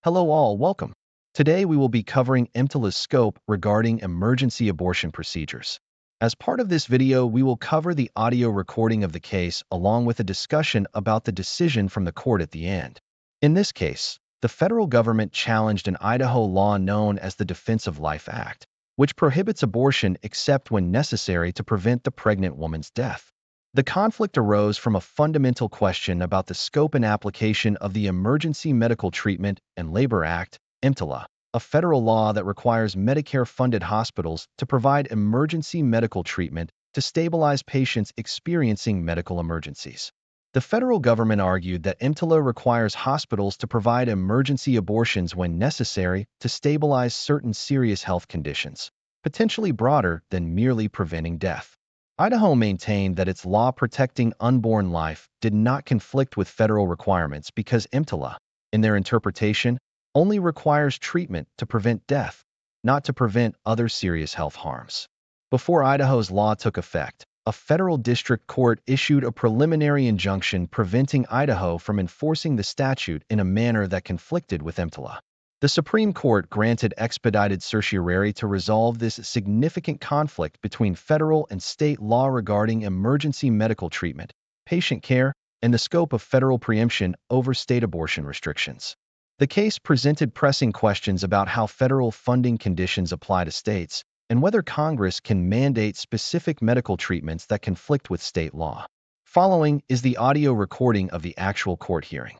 Hello all, welcome. Today we will be covering EMTALA's scope regarding emergency abortion procedures. As part of this video, we will cover the audio recording of the case along with a discussion about the decision from the court at the end. In this case, the federal government challenged an Idaho law known as the Defense of Life Act, which prohibits abortion except when necessary to prevent the pregnant woman's death. The conflict arose from a fundamental question about the scope and application of the Emergency Medical Treatment and Labor Act, EMTALA, a federal law that requires Medicare-funded hospitals to provide emergency medical treatment to stabilize patients experiencing medical emergencies. The federal government argued that EMTALA requires hospitals to provide emergency abortions when necessary to stabilize certain serious health conditions, potentially broader than merely preventing death. Idaho maintained that its law protecting unborn life did not conflict with federal requirements because EMTALA, in their interpretation, only requires treatment to prevent death, not to prevent other serious health harms. Before Idaho's law took effect, a federal district court issued a preliminary injunction preventing Idaho from enforcing the statute in a manner that conflicted with EMTALA. The Supreme Court granted expedited certiorari to resolve this significant conflict between federal and state law regarding emergency medical treatment, patient care, and the scope of federal preemption over state abortion restrictions. The case presented pressing questions about how federal funding conditions apply to states and whether Congress can mandate specific medical treatments that conflict with state law. Following is the audio recording of the actual court hearing.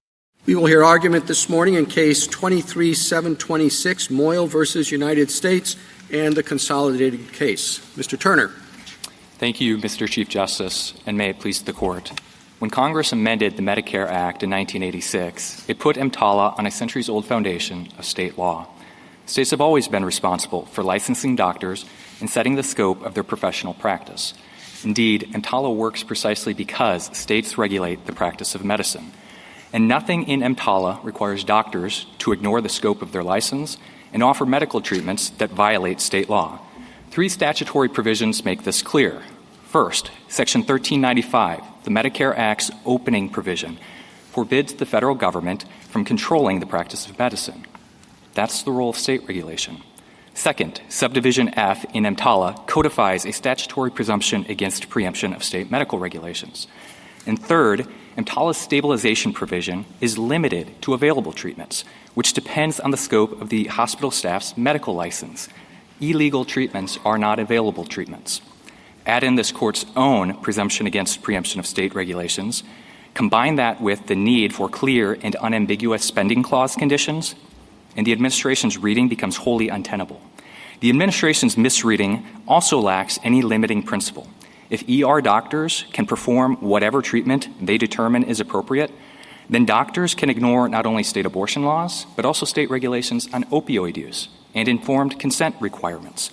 We will hear argument this morning in Case 23-726, Moyle versus United States, and the consolidated case. Mr. Turner. Thank you, Mr. Chief Justice, and may it please the Court. When Congress amended the Medicare Act in 1986, it put EMTALA on a centuries-old foundation of state law. States have always been responsible for licensing doctors and setting the scope of their professional practice. Indeed, EMTALA works precisely because states regulate the practice of medicine. And nothing in EMTALA requires doctors to ignore the scope of their license and offer medical treatments that violate state law. 3 statutory provisions make this clear. First, Section 1395, the Medicare Act's opening provision, forbids the federal government from controlling the practice of medicine. That's the role of state regulation. Second, Subdivision F in EMTALA codifies a statutory presumption against preemption of state medical regulations. And third, EMTALA's stabilization provision is limited to available treatments, which depends on the scope of the hospital staff's medical license. Illegal treatments are not available treatments. Add in this court's own presumption against preemption of state regulations, combine that with the need for clear and unambiguous spending clause conditions, and the administration's reading becomes wholly untenable. The administration's misreading also lacks any limiting principle. If ER doctors can perform whatever treatment they determine is appropriate, then doctors can ignore not only state abortion laws, but also state regulations on opioid use and informed consent requirements.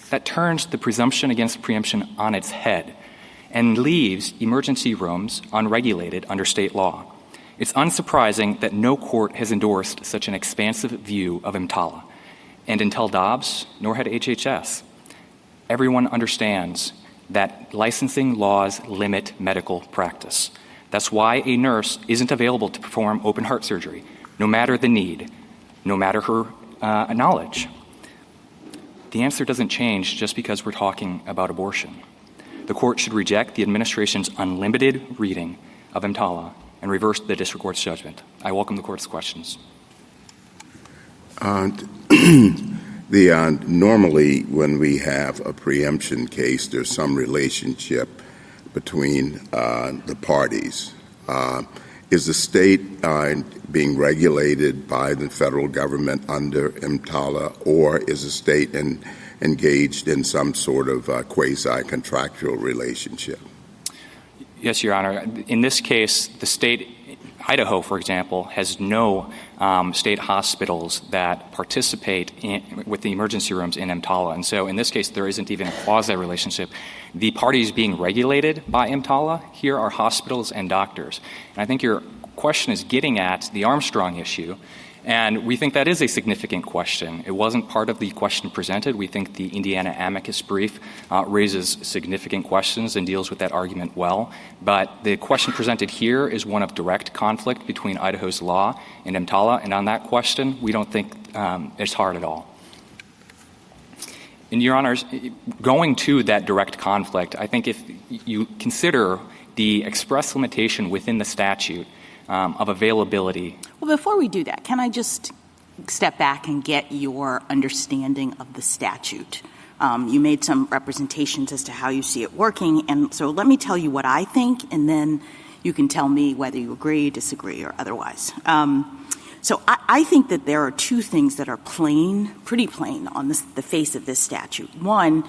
That turns the presumption against preemption on its head and leaves emergency rooms unregulated under state law. It's unsurprising that no court has endorsed such an expansive view of EMTALA. And until Dobbs, nor had HHS. Everyone understands that licensing laws limit medical practice. That's why a nurse isn't available to perform open heart surgery, no matter the need, no matter her knowledge. The answer doesn't change just because we're talking about abortion. The court should reject the administration's unlimited reading of EMTALA and reverse the district court's judgment. I welcome the court's questions. Normally, when we have a preemption case, there's some relationship between the parties. Is the state being regulated by the federal government under EMTALA, or is the state engaged in some sort of quasi-contractual relationship? Yes, Your Honor. In this case, the state, Idaho, for example, has no state hospitals that participate with the emergency rooms in EMTALA. And so in this case, there isn't even a quasi-relationship. The parties being regulated by EMTALA here are hospitals and doctors. And I think your question is getting at the Armstrong issue And we think that is a significant question. It wasn't part of the question presented. We think the Indiana amicus brief raises significant questions and deals with that argument well. But the question presented here is one of direct conflict between Idaho's law and EMTALA. And on that question, we don't think it's hard at all. And, Your Honors, going to that direct conflict, I think if you consider the express limitation within the statute of availability. Well, before we do that, can I just step back and get your understanding of the statute? You made some representations as to how you see it working, and so let me tell you what I think, and then you can tell me whether you agree, disagree, or otherwise. So I think that there are two things that are pretty plain on the face of this statute. One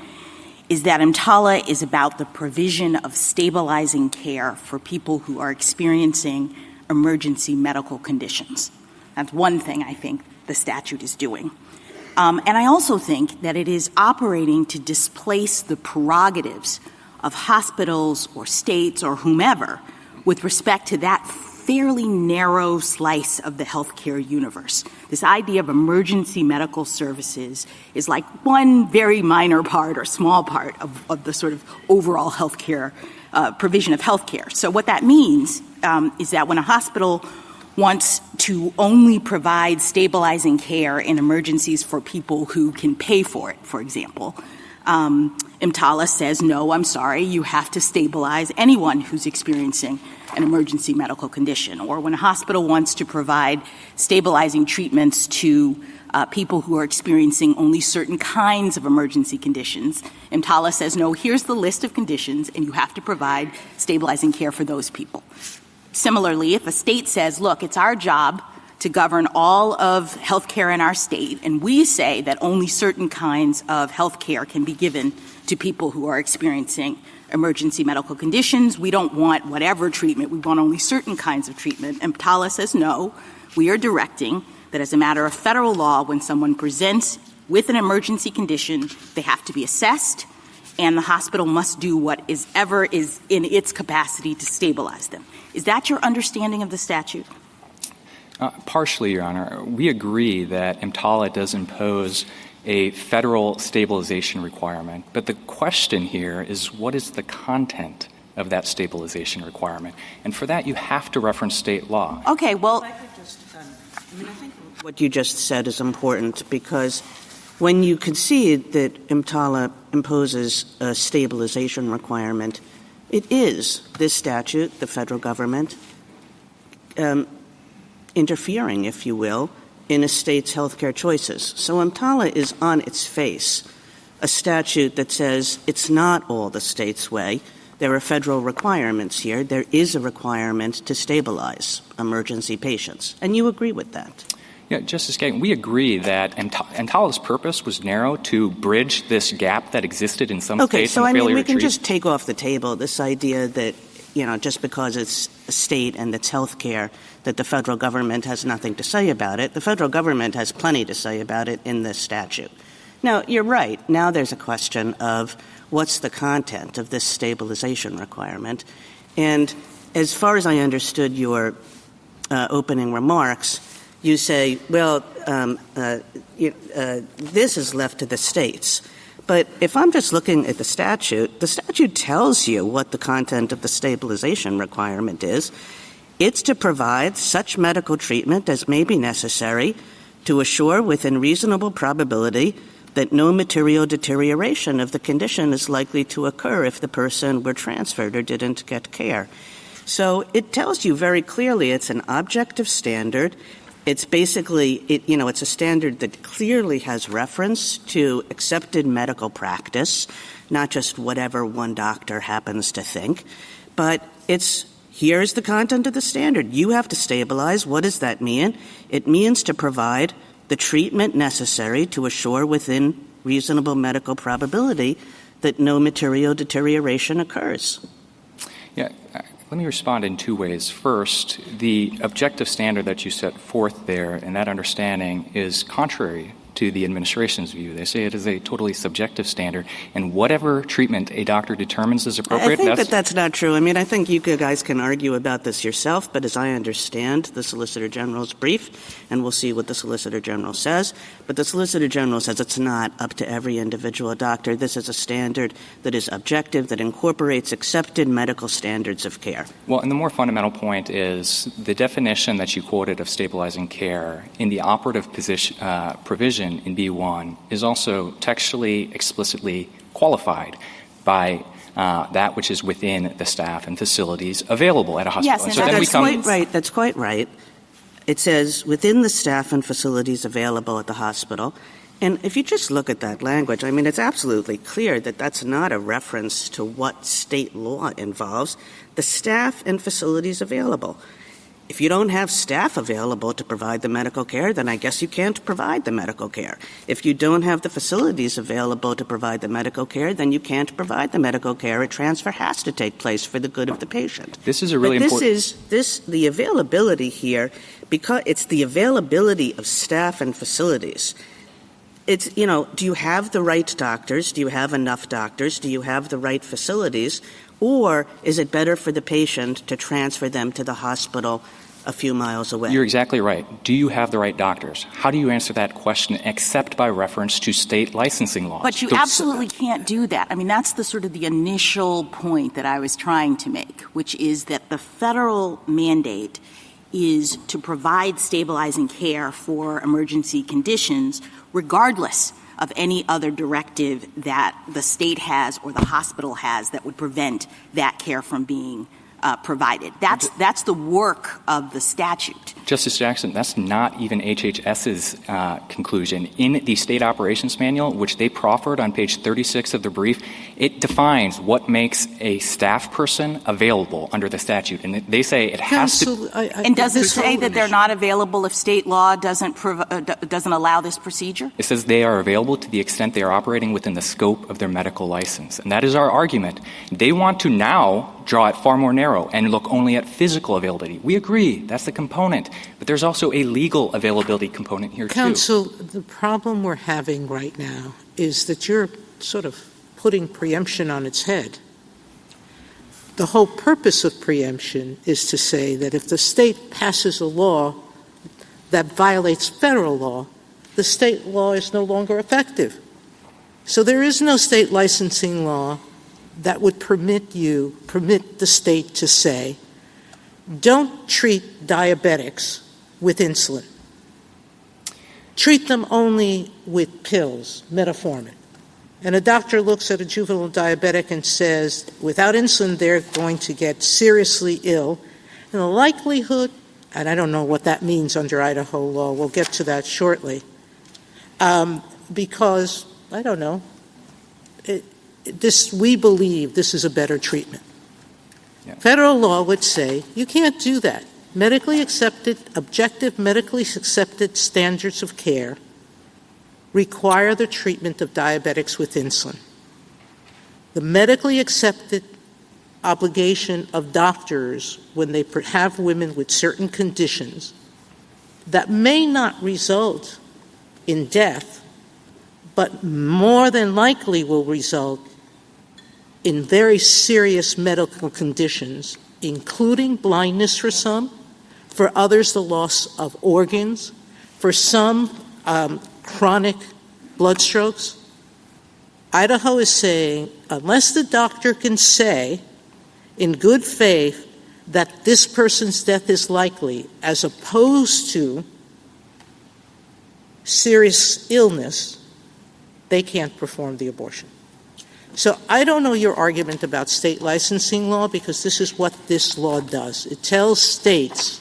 is that EMTALA is about the provision of stabilizing care for people who are experiencing emergency medical conditions. That's one thing I think the statute is doing. And I also think that it is operating to displace the prerogatives of hospitals or states or whomever with respect to that fairly narrow slice of the healthcare universe. This idea of emergency medical services is like one very minor part or small part of the sort of overall healthcare provision of healthcare. So what that means is that when a hospital wants to only provide stabilizing care in emergencies for people who can pay for it, for example, EMTALA says, no, I'm sorry, you have to stabilize anyone who's experiencing an emergency medical condition. Or when a hospital wants to provide stabilizing treatments to people who are experiencing only certain kinds of emergency conditions, EMTALA says, no, here's the list of conditions, and you have to provide stabilizing care for those people. Similarly, if a state says, look, it's our job to govern all of health care in our state, and we say that only certain kinds of health care can be given to people who are experiencing emergency medical conditions. We don't want whatever treatment. We want only certain kinds of treatment. EMTALA says, no, we are directing that as a matter of federal law, when someone presents with an emergency condition, they have to be assessed, and the hospital must do whatever is in its capacity to stabilize them. Is that your understanding of the statute? Partially, Your Honor. We agree that EMTALA does impose a federal stabilization requirement, but the question here is, what is the content of that stabilization requirement? And for that, you have to reference state law. Okay, well, I think what you just said is important, because when you concede that EMTALA imposes a stabilization requirement, it is this statute, the federal government, interfering, if you will, in a state's healthcare choices. So EMTALA is on its face a statute that says it's not all the state's way. There are federal requirements here. There is a requirement to stabilize emergency patients. And you agree with that? Yeah, Justice Kagan, we agree that EMTALA's purpose was narrow to bridge this gap that existed in some okay, states. So in the we can just take off the table this idea that, just because it's a state and it's health care, that the federal government has nothing to say about it. The federal government has plenty to say about it in this statute. Now, you're right. Now there's a question of what's the content of this stabilization requirement. And as far as I understood your opening remarks, you say, well, this is left to the states. But if I'm just looking at the statute tells you what the content of the stabilization requirement is. It's to provide such medical treatment as may be necessary to assure within reasonable probability that no material deterioration of the condition is likely to occur if the person were transferred or didn't get care. So it tells you very clearly it's an objective standard. It's basically, it's a standard that clearly has reference to accepted medical practice, not just whatever one doctor happens to think. But here's the content of the standard. You have to stabilize. What does that mean? It means to provide the treatment necessary to assure within reasonable medical probability that no material deterioration occurs. Yeah. Let me respond in two ways. First, the objective standard that you set forth there and that understanding is contrary to the administration's view. They say it is a totally subjective standard, and whatever treatment a doctor determines is appropriate. I think that's not true. I mean, I think you guys can argue about this yourself, but as I understand the Solicitor General's brief, and we'll see what the Solicitor General says, but the Solicitor General says it's not up to every individual doctor. This is a standard that is objective, that incorporates accepted medical standards of care. Well, and the more fundamental point is the definition that you quoted of stabilizing care in the operative provision in B1 is also textually, explicitly qualified by that which is within the staff and facilities available at a hospital. Yes, and so That's quite right. That's quite right. It says within the staff and facilities available at the hospital. And if you just look at that language, I mean, it's absolutely clear that that's not a reference to what state law involves. The staff and facilities available. If you don't have staff available to provide the medical care, then I guess you can't provide the medical care. If you don't have the facilities available to provide the medical care, then you can't provide the medical care. A transfer has to take place for the good of the patient. This is a really important. The availability here, because it's the availability of staff and facilities. It's, do you have the right doctors? Do you have enough doctors? Do you have the right facilities? Or is it better for the patient to transfer them to the hospital a few miles away? You're exactly right. Do you have the right doctors? How do you answer that question except by reference to state licensing laws? But you absolutely can't do that. I mean, that's the sort of the initial point that I was trying to make, which is that the federal mandate is to provide stabilizing care for emergency conditions regardless of any other directive that the state has or the hospital has that would prevent that care from being provided. That's the work of the statute. Justice Jackson, that's not even HHS's conclusion. In the state operations manual, which they proffered on page 36 of the brief, it defines what makes a staff person available under the statute. And they say it has to. And does it say that they're not available if state law doesn't allow this procedure? It says they are available to the extent they are operating within the scope of their medical license. And that is our argument. They want to now draw it far more narrow and look only at physical availability. We agree. That's the component. But there's also a legal availability component here, Counsel, the problem we're having right now is that you're sort of putting preemption on its head. The whole purpose of preemption is to say that if the state passes a law that violates federal law, the state law is no longer effective. So there is no state licensing law that would permit the state to say, don't treat diabetics with insulin. Treat them only with pills, metformin. And a doctor looks at a juvenile diabetic and says, without insulin, they're going to get seriously ill. And the likelihood, and I don't know what that means under Idaho law, we'll get to that shortly, because, I don't know, we believe this is a better treatment. Yeah. Federal law would say you can't do that. Objective medically accepted standards of care require the treatment of diabetics with insulin. The medically accepted obligation of doctors when they have women with certain conditions that may not result in death, but more than likely will result in very serious medical conditions, including blindness for some, for others the loss of organs, for some chronic blood strokes. Idaho is saying, unless the doctor can say in good faith that this person's death is likely, as opposed to serious illness, they can't perform the abortion. So I don't know your argument about state licensing law, because this is what this law does. It tells states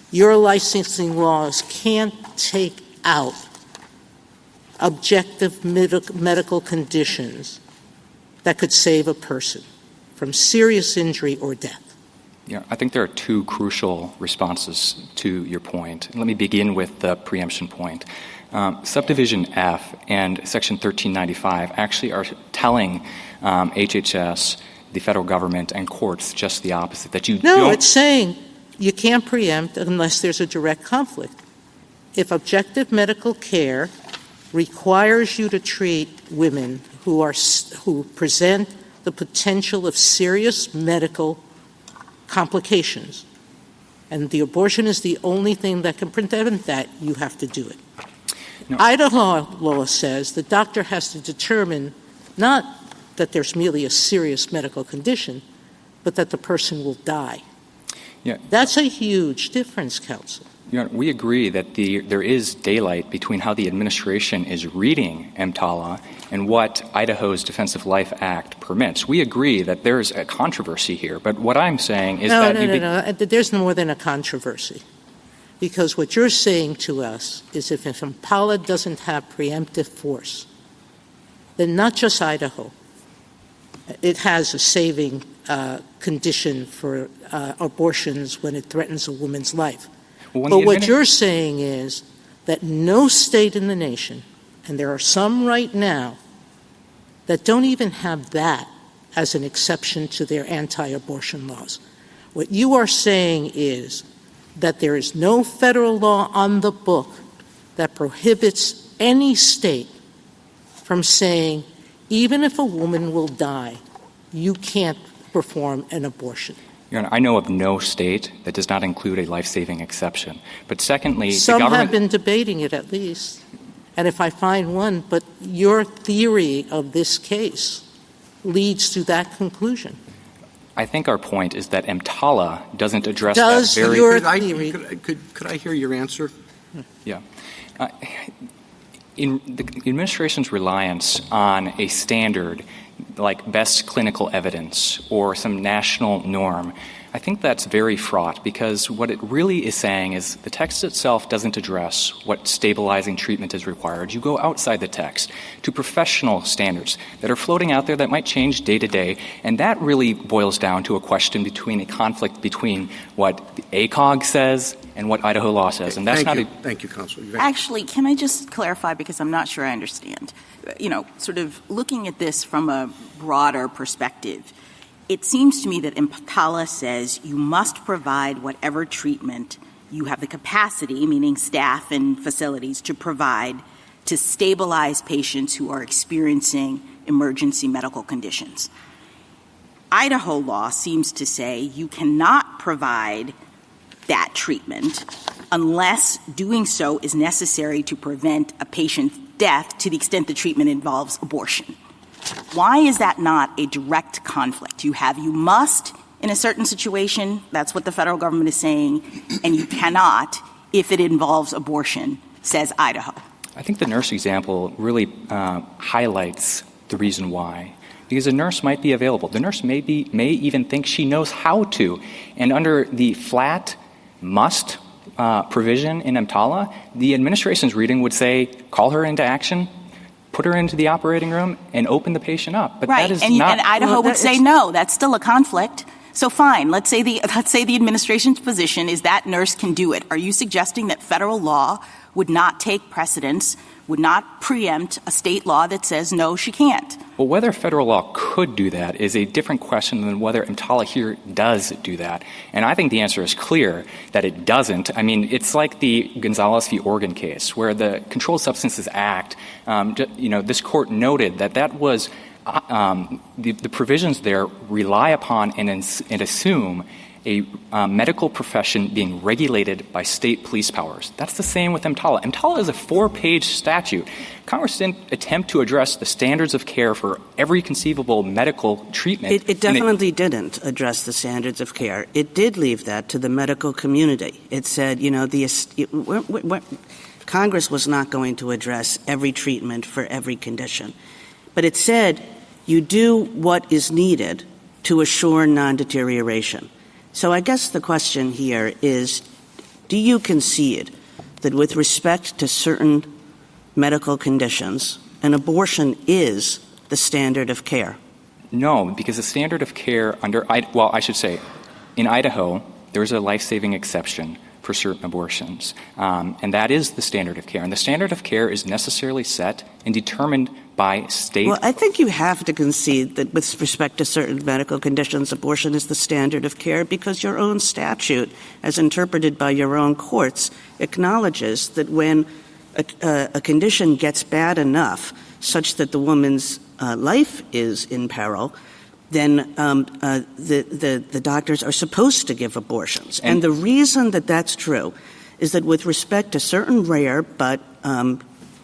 your licensing laws can't take out objective medical conditions that could save a person from serious injury or death. Yeah, I think there are two crucial responses to your point. Let me begin with the preemption point. Subdivision F and Section 1395 actually are telling HHS, the federal government, and courts just the opposite, that it's saying you can't preempt unless there's a direct conflict. If objective medical care requires you to treat women who present the potential of serious medical complications, and the abortion is the only thing that can prevent that, you have to do it. No. Idaho law says the doctor has to determine not that there's merely a serious medical condition, but that the person will die. Yeah. That's a huge difference, counsel. We agree that there is daylight between how the administration is reading EMTALA and what Idaho's Defensive Life Act permits. We agree that there's a controversy here, but what I'm saying is No. There's no more than a controversy. Because what you're saying to us is if EMTALA doesn't have preemptive force, then not just Idaho, it has a saving condition for abortions when it threatens a woman's life. But what you're saying is that no state in the nation, and there are some right now, that don't even have that as an exception to their anti-abortion laws. What you are saying is that there is no federal law on the book that prohibits any state from saying, even if a woman will die, you can't perform an abortion. Your Honor, I know of no state that does not include a life-saving exception. But secondly, some the government have been debating it at least. And if I find one, but your theory of this case leads to that conclusion. I think our point is that EMTALA doesn't address Does that very... your Could theory... Could I hear your answer? Yeah. In the administration's reliance on a standard like best clinical evidence or some national norm, I think that's very fraught because what it really is saying is the text itself doesn't address what stabilizing treatment is required. You go outside the text to professional standards that are floating out there that might change day to day, and that really boils down to a question between a conflict between what the ACOG says and what Idaho law says. And that's Thank you, Counsel. Actually, can I just clarify because I'm not sure I understand? Sort of looking at this from a broader perspective, it seems to me that EMTALA says you must provide whatever treatment you have the capacity, meaning staff and facilities, to provide to stabilize patients who are experiencing emergency medical conditions. Idaho law seems to say you cannot provide that treatment unless doing so is necessary to prevent a patient's death to the extent the treatment involves abortion. Why is that not a direct conflict? You must in a certain situation, that's what the federal government is saying, and you cannot if it involves abortion, says Idaho. I think the nurse example really highlights the reason why. Because a nurse might be available. The nurse may even think she knows how to. And under the flat must provision in EMTALA, the administration's reading would say, call her into action, put her into the operating room, and open the patient up. But right, that is and Idaho would say no. That's still a conflict. So fine, let's say the administration's position is that nurse can do it. Are you suggesting that federal law would not take precedence, would not preempt a state law that says no, she can't? Well, whether federal law could do that is a different question than whether EMTALA here does do that. And I think the answer is clear that it doesn't. I mean, it's like the Gonzalez v. Oregon case where the Controlled Substances Act, this court noted that was the provisions there rely upon and assume a medical profession being regulated by state police powers. That's the same with EMTALA. EMTALA is a 4-page statute. Congress didn't attempt to address the standards of care for every conceivable medical treatment. It definitely didn't address the standards of care. It did leave that to the medical community. It said, Congress was not going to address every treatment for every condition. But it said you do what is needed to assure non-deterioration. So I guess the question here is, do you concede that with respect to certain medical conditions, an abortion is the standard of care? No, because the standard of care in Idaho, there's a life-saving exception for certain abortions. And that is the standard of care. And the standard of care is necessarily set and determined by state. Well, I think you have to concede that with respect to certain medical conditions, abortion is the standard of care because your own statute, as interpreted by your own courts, acknowledges that when a condition gets bad enough such that the woman's life is in peril, then the doctors are supposed to give abortions. And the reason that that's true is that with respect to certain rare but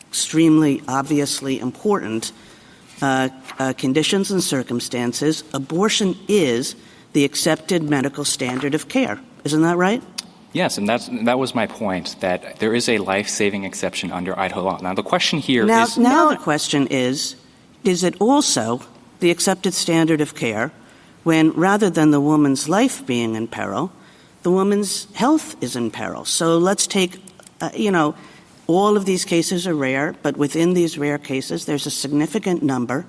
extremely obviously important conditions and circumstances, abortion is the accepted medical standard of care. Isn't that right? Yes, and that was my point, that there is a life-saving exception under Idaho law. Now, the question here is... Now the question is it also the accepted standard of care when, rather than the woman's life being in peril, the woman's health is in peril? So let's take, all of these cases are rare, but within these rare cases, there's a significant number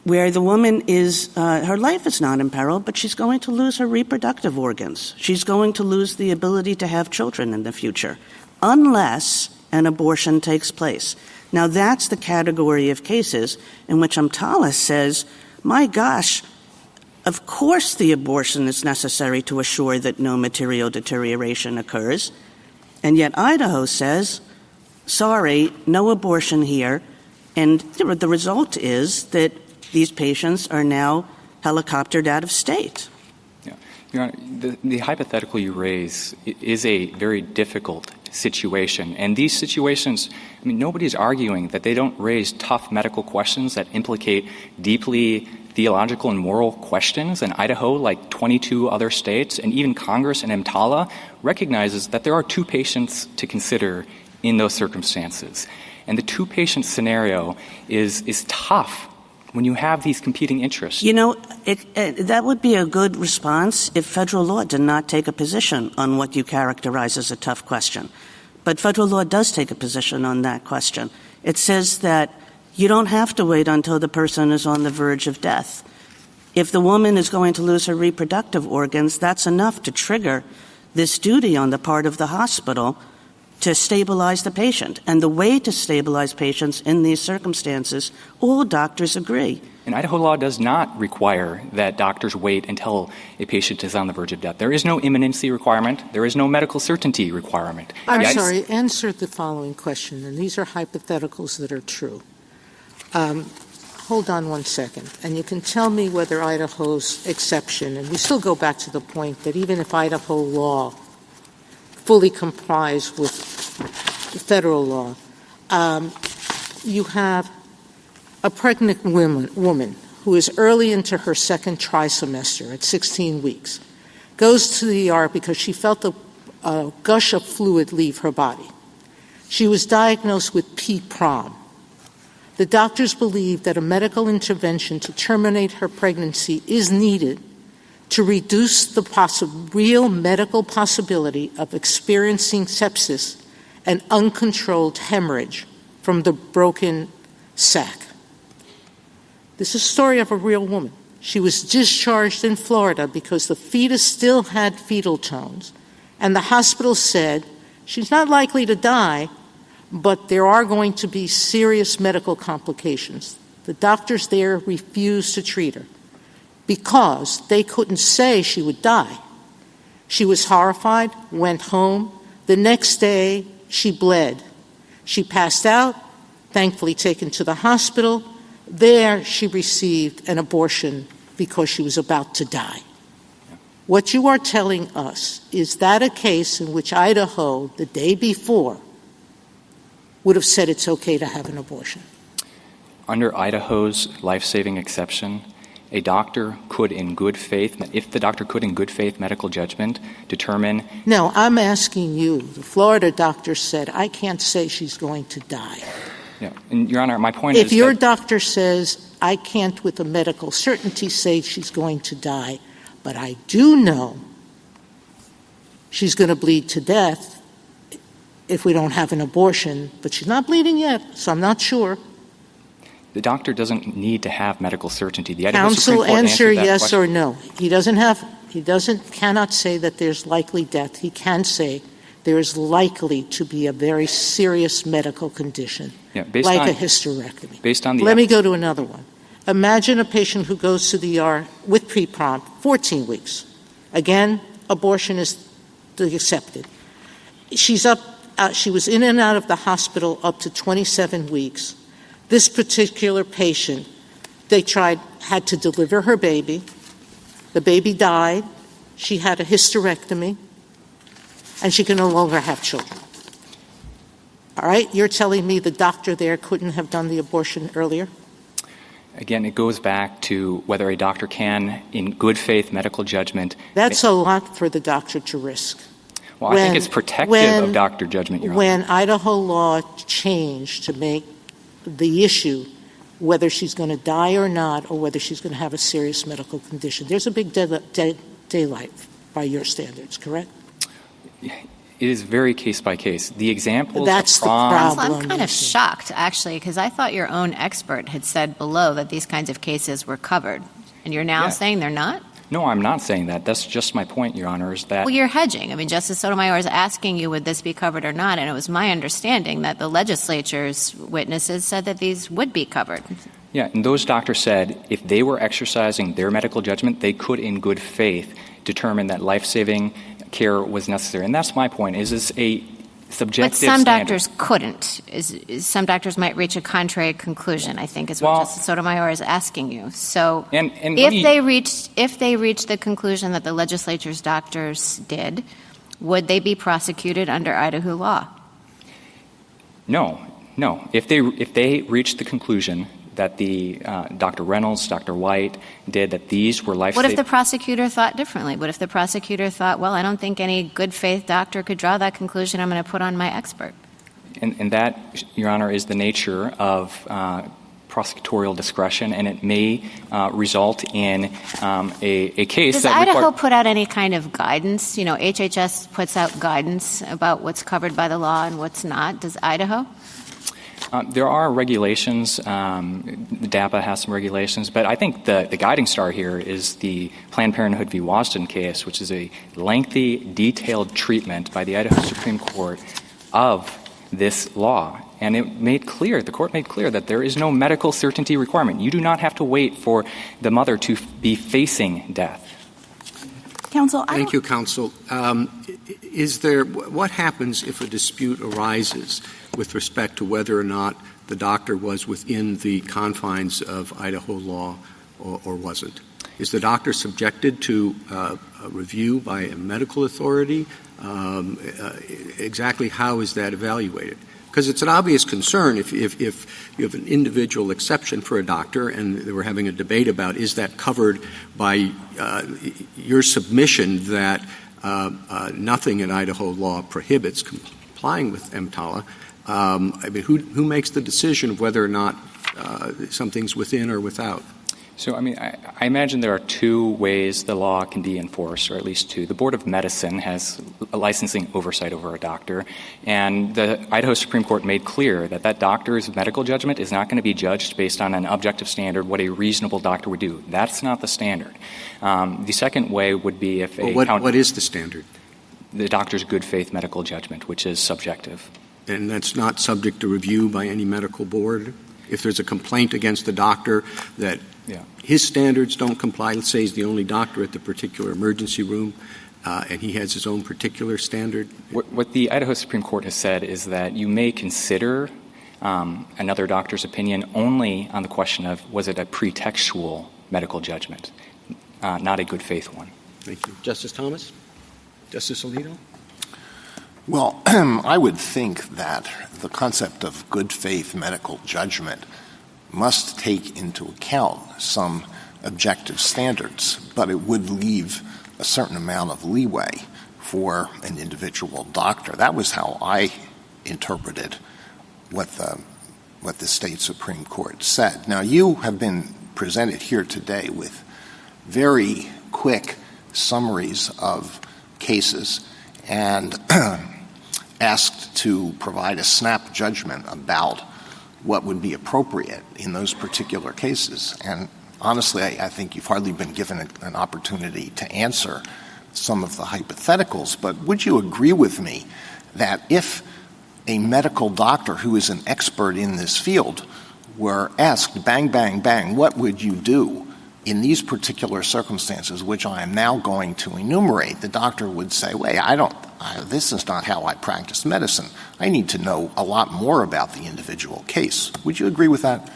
where the woman is, her life is not in peril, but she's going to lose her reproductive organs. She's going to lose the ability to have children in the future, unless an abortion takes place. Now, that's the category of cases in which EMTALA says, my gosh, of course the abortion is necessary to assure that no material deterioration occurs. And yet Idaho says, sorry, no abortion here. And the result is that these patients are now helicoptered out of state. Yeah. Your Honor, the hypothetical you raise is a very difficult situation. And these situations, nobody's arguing that they don't raise tough medical questions that implicate deeply theological and moral questions. And Idaho, like 22 other states, and even Congress and EMTALA, recognizes that there are two patients to consider in those circumstances. And the two-patient scenario is tough when you have these competing interests. That would be a good response if federal law did not take a position on what you characterize as a tough question. But federal law does take a position on that question. It says that you don't have to wait until the person is on the verge of death. If the woman is going to lose her reproductive organs, that's enough to trigger this duty on the part of the hospital to stabilize the patient. And the way to stabilize patients in these circumstances, all doctors agree. And Idaho law does not require that doctors wait until a patient is on the verge of death. There is no imminency requirement. There is no medical certainty requirement. I'm sorry, answer the following question, and these are hypotheticals that are true. Hold on one second, and you can tell me whether Idaho's exception, and we still go back to the point that even if Idaho law fully complies with the federal law, you have a pregnant woman who is early into her second trimester at 16 weeks, goes to the ER because she felt a gush of fluid leave her body. She was diagnosed with PPROM. The doctors believe that a medical intervention to terminate her pregnancy is needed to reduce the real medical possibility of experiencing sepsis and uncontrolled hemorrhage from the broken sac. This is a story of a real woman. She was discharged in Florida because the fetus still had fetal tones, and the hospital said she's not likely to die, but there are going to be serious medical complications. The doctors there refused to treat her because they couldn't say she would die. She was horrified, went home. The next day, she bled. She passed out, thankfully taken to the hospital. There, she received an abortion because she was about to die. What you are telling us, is that a case in which Idaho, the day before, would have said it's okay to have an abortion? Under Idaho's life-saving exception, a doctor could in good faith, if the doctor could in good faith medical judgment determine... No, I'm asking you. The Florida doctor said, I can't say she's going to die. Yeah. And Your Honor, my point is if your doctor says, I can't with a medical certainty say she's going to die, but I do know she's going to bleed to death if we don't have an abortion, but she's not bleeding yet, so I'm not sure. The doctor doesn't need to have medical certainty. The Idaho Counsel, Supreme Court answer yes question. or no. Cannot say that there's likely death. He can say there is likely to be a very serious medical condition, like a hysterectomy. Based on the Let me go to another one. Imagine a patient who goes to the ER with PPROM, 14 weeks. Again, abortion is accepted. She's up she was in and out of the hospital up to 27 weeks. This particular patient, had to deliver her baby. The baby died. She had a hysterectomy, and she can no longer have children. All right? You're telling me the doctor there couldn't have done the abortion earlier? Again, it goes back to whether a doctor can, in good faith medical judgment. That's a lot for the doctor to risk. Well, I think it's protective of doctor judgment, Your Honor. When Idaho law changed to make the issue whether she's going to die or not, or whether she's going to have a serious medical condition, there's a big daylight by your standards, correct? It is very case by case. The examples That's of the problem. I'm kind of shocked, actually, because I thought your own expert had said below that these kinds of cases were covered. And you're now saying they're not? No, I'm not saying that. That's just my point, Your Honor, is that... Well, you're hedging. I mean, Justice Sotomayor is asking you, would this be covered or not? And it was my understanding that the legislature's witnesses said that these would be covered. Yeah, and those doctors said if they were exercising their medical judgment, they could, in good faith, determine that life-saving care was necessary. And that's my point, is a subjective But some standard. doctors couldn't. Some doctors might reach a contrary conclusion, I think, is what Justice Sotomayor is asking you. So if they reached the conclusion that the legislature's doctors did, would they be prosecuted under Idaho law? No. If they reached the conclusion that the Dr. Reynolds, Dr. White did, that these were life-saving. What if the prosecutor thought differently? What if the prosecutor thought, well, I don't think any good faith doctor could draw that conclusion. I'm going to put on my expert. And that, Your Honor, is the nature of prosecutorial discretion, and it may result in a case Does that Idaho put out any kind of guidance? You know, HHS puts out guidance about what's covered by the law and what's not. Does Idaho? There are regulations. DAPA has some regulations, but I think the guiding star here is the Planned Parenthood v. Wasden case, which is a lengthy, detailed treatment by the Idaho Supreme Court of this law. And the court made clear that there is no medical certainty requirement. You do not have to wait for the mother to be facing death. Counsel, Thank you, counsel. What happens if a dispute arises with respect to whether or not the doctor was within the confines of Idaho law or wasn't? Is the doctor subjected to a review by a medical authority? Exactly how is that evaluated? Because it's an obvious concern if you have an individual exception for a doctor, and we're having a debate about is that covered by your submission that nothing in Idaho law prohibits complying with EMTALA. I mean, who makes the decision of whether or not something's within or without? So, I mean, I imagine there are two ways the law can be enforced, or at least two. The Board of Medicine has a licensing oversight over a doctor, and the Idaho Supreme Court made clear that doctor's medical judgment is not going to be judged based on an objective standard, what a reasonable doctor would do. That's not the standard. The second way would be if what is the standard? The doctor's good faith medical judgment, which is subjective. And that's not subject to review by any medical board? If there's a complaint against the doctor that his standards don't comply, let's say he's the only doctor at the particular emergency room, and he has his own particular standard? What the Idaho Supreme Court has said is that you may consider another doctor's opinion only on the question of was it a pretextual medical judgment, not a good faith one. Thank you. Justice Thomas? Justice Alito? Well, I would think that the concept of good faith medical judgment must take into account some objective standards, but it would leave a certain amount of leeway for an individual doctor. That was how I interpreted what the state Supreme Court said. Now, you have been presented here today with very quick summaries of cases and asked to provide a snap judgment about what would be appropriate in those particular cases. And honestly, I think you've hardly been given an opportunity to answer some of the hypotheticals. But would you agree with me that if a medical doctor who is an expert in this field were asked, bang, bang, bang, what would you do in these particular circumstances, which I am now going to enumerate, the doctor would say, wait, I don't This is not how I practice medicine. I need to know a lot more about the individual case. Would you agree with that?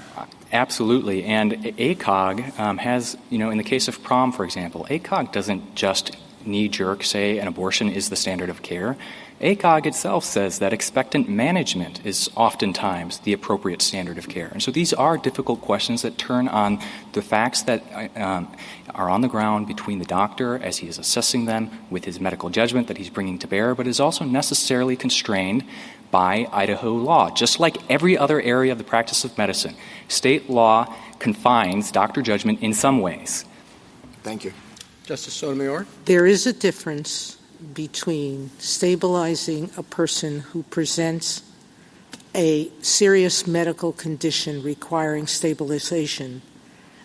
Absolutely. And ACOG has, in the case of prom, for example, ACOG doesn't just knee-jerk say an abortion is the standard of care. ACOG itself says that expectant management is oftentimes the appropriate standard of care. And so these are difficult questions that turn on the facts that are on the ground between the doctor as he is assessing them with his medical judgment that he's bringing to bear, but is also necessarily constrained by Idaho law. Just like every other area of the practice of medicine, state law confines doctor judgment in some ways. Thank you. Justice Sotomayor? There is a difference between stabilizing a person who presents a serious medical condition requiring stabilization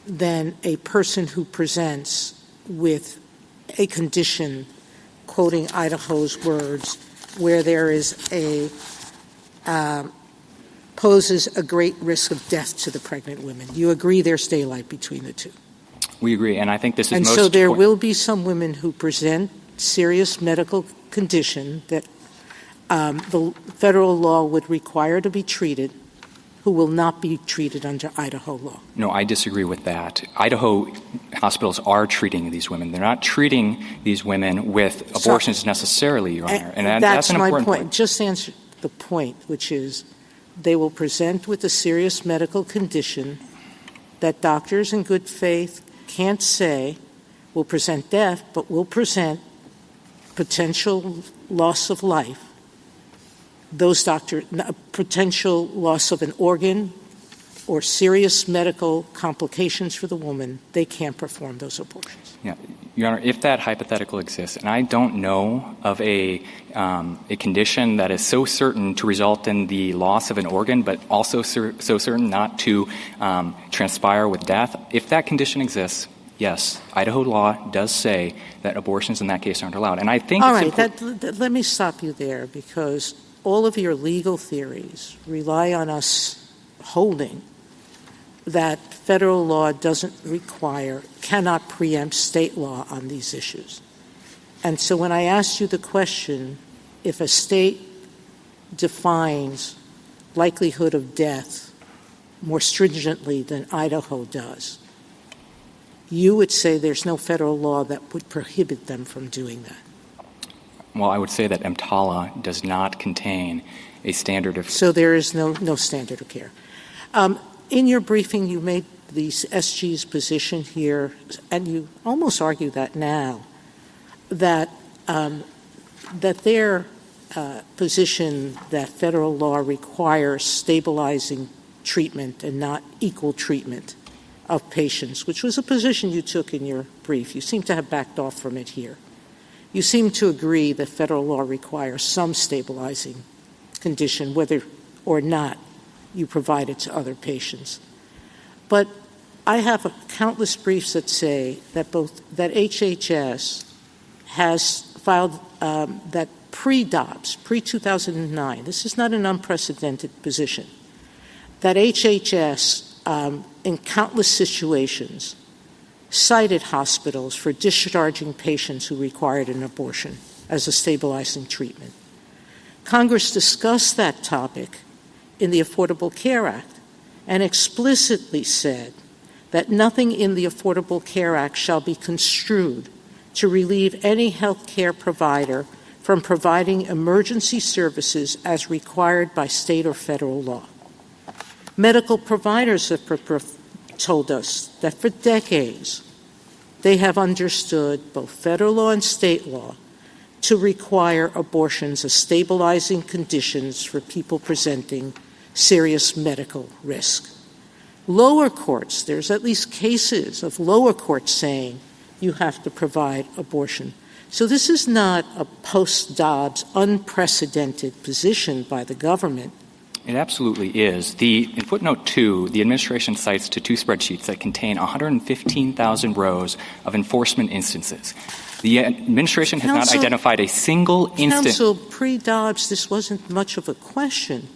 than a person who presents with a condition, quoting Idaho's words, where there is poses a great risk of death to the pregnant women. You agree there's daylight between the two? We agree, and I think this is and most... And so there will be some women who present serious medical condition that the federal law would require to be treated who will not be treated under Idaho law. No, I disagree with that. Idaho hospitals are treating these women. They're not treating these women with abortions necessarily, Your Honor. And that's an important point. Just answer the point, which is they will present with a serious medical condition that doctors in good faith can't say will present death, but will present potential loss of life. Those doctors, potential loss of an organ or serious medical complications for the woman, they can't perform those abortions. Yeah, Your Honor, if that hypothetical exists, and I don't know of a condition that is so certain to result in the loss of an organ, but also so certain not to transpire with death, if that condition exists, yes, Idaho law does say that abortions in that case aren't allowed. And I think all right, let me stop you there, because all of your legal theories rely on us holding that federal law cannot preempt state law on these issues. And so when I asked you the question, if a state defines likelihood of death more stringently than Idaho does, you would say there's no federal law that would prohibit them from doing that. Well, I would say that EMTALA does not contain a standard of... So there is no standard of care. In your briefing, you made the SG's position here, and you almost argue that now, that their position that federal law requires stabilizing treatment and not equal treatment of patients, which was a position you took in your brief. You seem to have backed off from it here. You seem to agree that federal law requires some stabilizing condition, whether or not you provide it to other patients. But I have countless briefs that say that that HHS has filed that pre-DOPS, pre-2009, this is not an unprecedented position, that HHS in countless situations cited hospitals for discharging patients who required an abortion as a stabilizing treatment. Congress discussed that topic in the Affordable Care Act and explicitly said that nothing in the Affordable Care Act shall be construed to relieve any health care provider from providing emergency services as required by state or federal law. Medical providers have told us that for decades they have understood both federal law and state law to require abortions as stabilizing conditions for people presenting serious medical risk. Lower courts, there's at least cases of lower courts saying you have to provide abortion. So this is not a post-Dobbs unprecedented position by the government. It absolutely is. In footnote 2, the administration cites to 2 spreadsheets that contain 115,000 rows of enforcement instances. The administration has not identified a single instance. Counsel, pre-Dobbs, this wasn't much of a question,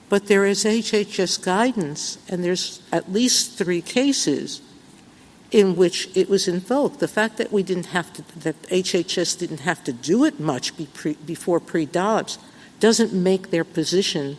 but there is HHS guidance, and there's at least 3 cases in which it was invoked. The fact that that HHS didn't have to do it much before pre-Dobbs doesn't make their position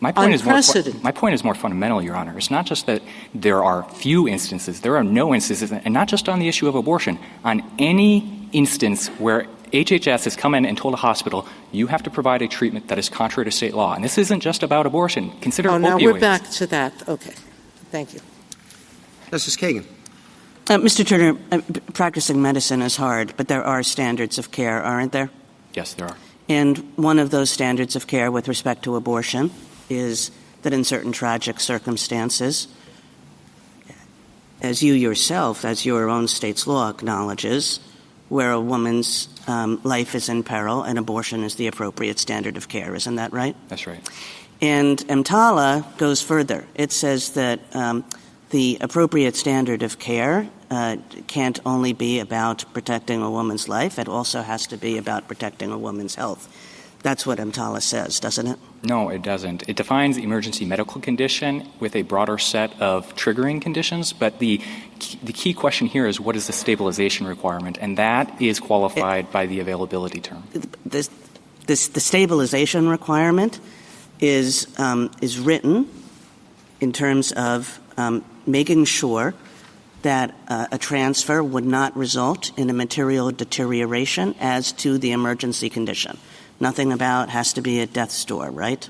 unprecedented. My point is more fundamental, Your Honor. It's not just that there are few instances. There are no instances, and not just on the issue of abortion. On any instance where HHS has come in and told a hospital, you have to provide a treatment that is contrary to state law. And this isn't just about abortion. Consider opioids. Now we're back to that. Okay. Thank you. Justice Kagan. Mr. Turner, practicing medicine is hard, but there are standards of care, aren't there? Yes, there are. And one of those standards of care with respect to abortion is that in certain tragic circumstances, as you yourself, as your own state's law acknowledges, where a woman's life is in peril, an abortion is the appropriate standard of care. Isn't that right? That's right. And EMTALA goes further. It says that the appropriate standard of care can't only be about protecting a woman's life. It also has to be about protecting a woman's health. That's what EMTALA says, doesn't it? No, it doesn't. It defines emergency medical condition with a broader set of triggering conditions, but the key question here is what is the stabilization requirement, and that is qualified by the availability term. The stabilization requirement is written in terms of making sure that a transfer would not result in a material deterioration as to the emergency condition. Nothing about has to be at death's door, right?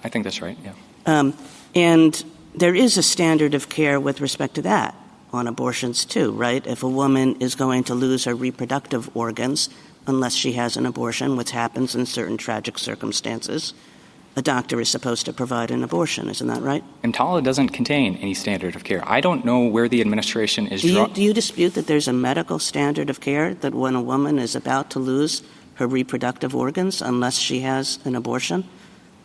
I think that's right, yeah. And there is a standard of care with respect to that on abortions too, right? If a woman is going to lose her reproductive organs unless she has an abortion, which happens in certain tragic circumstances, a doctor is supposed to provide an abortion. Isn't that right? EMTALA doesn't contain any standard of care. I don't know where the administration is Do you dispute that there's a medical standard of care that when a woman is about to lose her reproductive organs unless she has an abortion,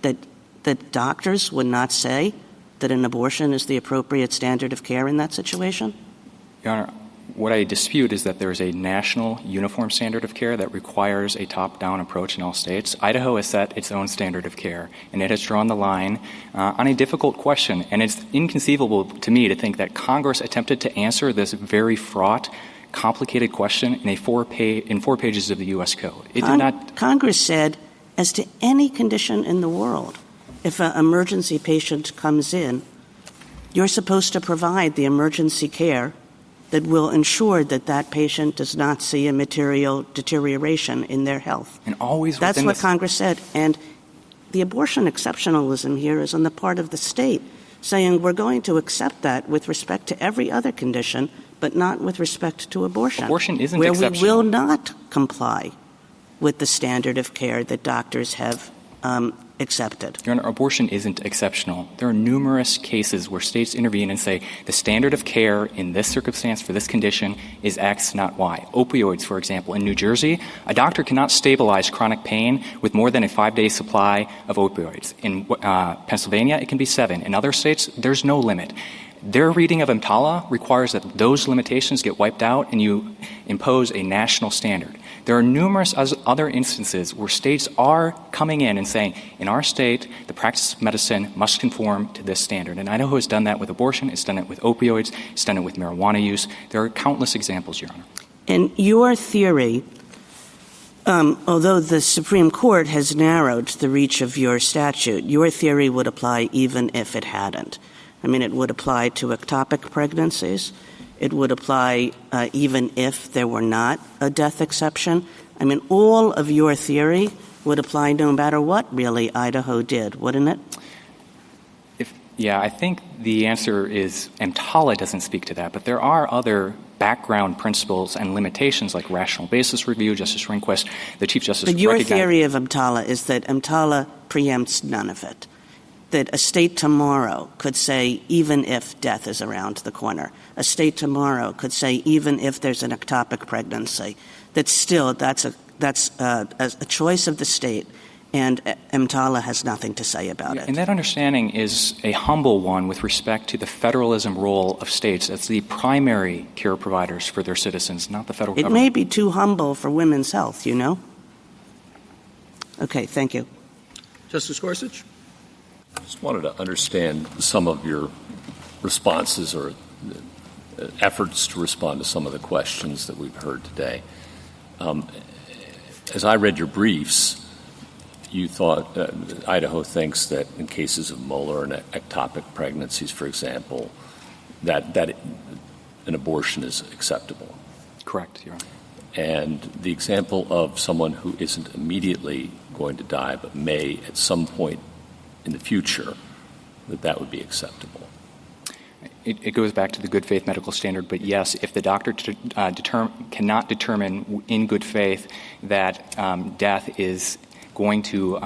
that doctors would not say that an abortion is the appropriate standard of care in that situation? Your Honor, what I dispute is that there is a national uniform standard of care that requires a top-down approach in all states. Idaho has set its own standard of care, and it has drawn the line on a difficult question. And it's inconceivable to me to think that Congress attempted to answer this very fraught, complicated question in four pages of the U.S. Code. It did not. Congress said, as to any condition in the world, if an emergency patient comes in, you're supposed to provide the emergency care that will ensure that that patient does not see a material deterioration in their health. And always That's what Congress said. And the abortion exceptionalism here is on the part of the state, saying we're going to accept that with respect to every other condition, but not with respect to abortion. Abortion isn't where exceptional. We will not comply with the standard of care that doctors have accepted. Your Honor, abortion isn't exceptional. There are numerous cases where states intervene and say the standard of care in this circumstance for this condition is X, not Y. Opioids, for example. In New Jersey, a doctor cannot stabilize chronic pain with more than a 5-day supply of opioids. In Pennsylvania, it can be 7. In other states, there's no limit. Their reading of EMTALA requires that those limitations get wiped out and you impose a national standard. There are numerous other instances where states are coming in and saying, in our state, the practice of medicine must conform to this standard. And Idaho has done that with abortion. It's done it with opioids. It's done it with marijuana use. There are countless examples, Your Honor. And your theory, although the Supreme Court has narrowed the reach of your statute, your theory would apply even if it hadn't. I mean, it would apply to ectopic pregnancies. It would apply even if there were not a death exception. I mean, all of your theory would apply no matter what, really, Idaho did, wouldn't it? I think the answer is EMTALA doesn't speak to that, but there are other background principles and limitations like rational basis review, Justice Rehnquist, the Chief Justice. But your theory of EMTALA is that EMTALA preempts none of it. That a state tomorrow could say even if death is around the corner. A state tomorrow could say even if there's an ectopic pregnancy. That still, that's a choice of the state, and EMTALA has nothing to say about it. And that understanding is a humble one with respect to the federalism role of states as the primary care providers for their citizens, not the federal government. It may be too humble for women's health, you know? Okay, thank you. Justice Gorsuch? I just wanted to understand some of your responses or efforts to respond to some of the questions that we've heard today. As I read your briefs, you thought Idaho thinks that in cases of molar and ectopic pregnancies, for example, that an abortion is acceptable. Correct, Your Honor. And the example of someone who isn't immediately going to die but may at some point in the future, that would be acceptable. It goes back to the good faith medical standard, but yes, if the doctor cannot determine in good faith that death is going to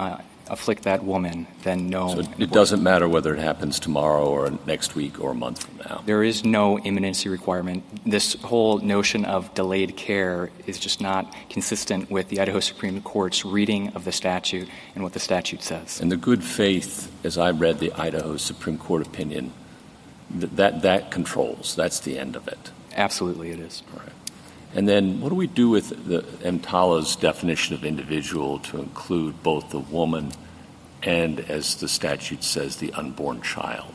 afflict that woman, then no. So it doesn't matter whether it happens tomorrow or next week or a month from now. There is no imminency requirement. This whole notion of delayed care is just not consistent with the Idaho Supreme Court's reading of the statute and what the statute says. And the good faith, as I read the Idaho Supreme Court opinion, that controls. That's the end of it. Absolutely it is. All right. And then what do we do with the EMTALA's definition of individual to include both the woman and, as the statute says, the unborn child?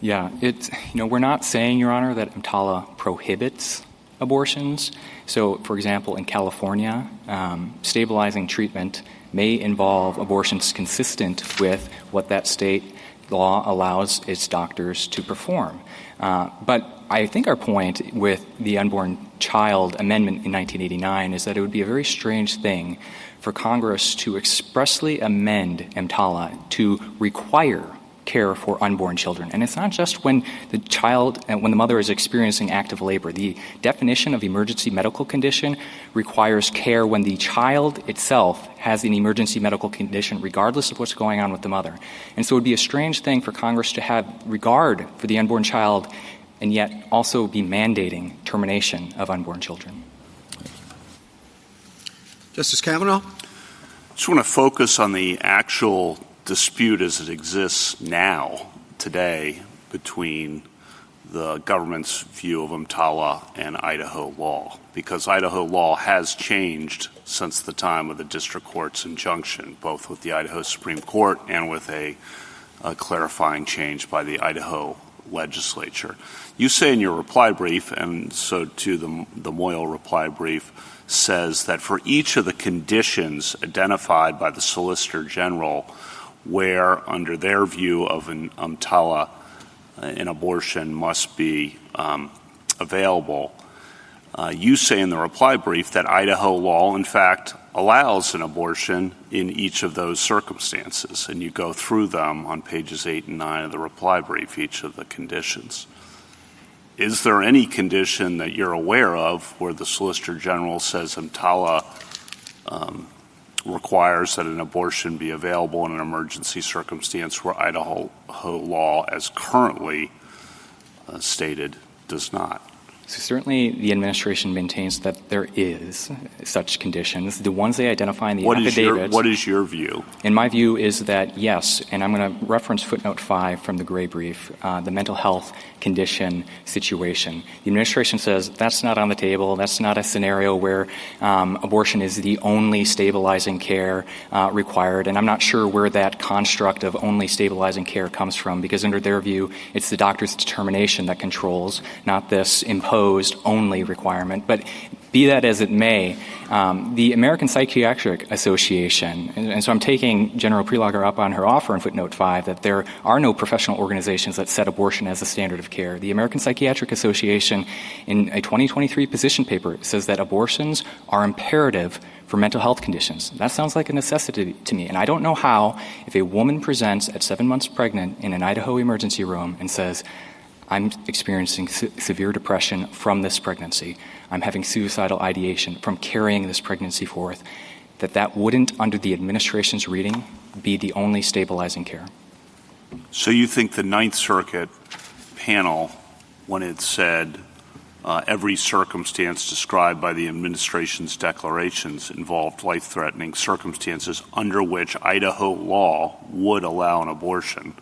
Yeah, we're not saying, Your Honor, that EMTALA prohibits abortions. So, for example, in California, stabilizing treatment may involve abortions consistent with what that state law allows its doctors to perform. But I think our point with the unborn child amendment in 1989 is that it would be a very strange thing for Congress to expressly amend EMTALA to require care for unborn children. And it's not just when the mother is experiencing active labor. The definition of emergency medical condition requires care when the child itself has an emergency medical condition, regardless of what's going on with the mother. And so it would be a strange thing for Congress to have regard for the unborn child and yet also be mandating termination of unborn children. Justice Kavanaugh? I just want to focus on the actual dispute as it exists now, today, between the government's view of EMTALA and Idaho law, because Idaho law has changed since the time of the district court's injunction, both with the Idaho Supreme Court and with a clarifying change by the Idaho legislature. You say in your reply brief, and so too the Moyle reply brief, says that for each of the conditions identified by the Solicitor General where, under their view of an EMTALA, an abortion must be available, you say in the reply brief that Idaho law, in fact, allows an abortion in each of those circumstances, and you go through them on pages 8 and 9 of the reply brief, each of the conditions. Is there any condition that you're aware of where the Solicitor General says EMTALA requires that an abortion be available in an emergency circumstance where Idaho law, as currently stated, does not? So certainly the administration maintains that there is such conditions. The ones they identify in the affidavits. What is your view? And my view is that, yes, and I'm going to reference footnote 5 from the gray brief, the mental health condition situation. The administration says that's not on the table. That's not a scenario where abortion is the only stabilizing care required. And I'm not sure where that construct of only stabilizing care comes from, because under their view, it's the doctor's determination that controls, not this imposed only requirement. But be that as it may, the American Psychiatric Association, and so I'm taking General Prelogger up on her offer in footnote 5 that there are no professional organizations that set abortion as a standard of care. The American Psychiatric Association, in a 2023 position paper, says that abortions are imperative for mental health conditions. That sounds like a necessity to me. And I don't know how, if a woman presents at 7 months pregnant in an Idaho emergency room and says, I'm experiencing severe depression from this pregnancy, I'm having suicidal ideation from carrying this pregnancy forth, that wouldn't, under the administration's reading, be the only stabilizing care. So you think the Ninth Circuit panel, when it said every circumstance described by the administration's declarations involved life-threatening circumstances under which Idaho law would allow an abortion,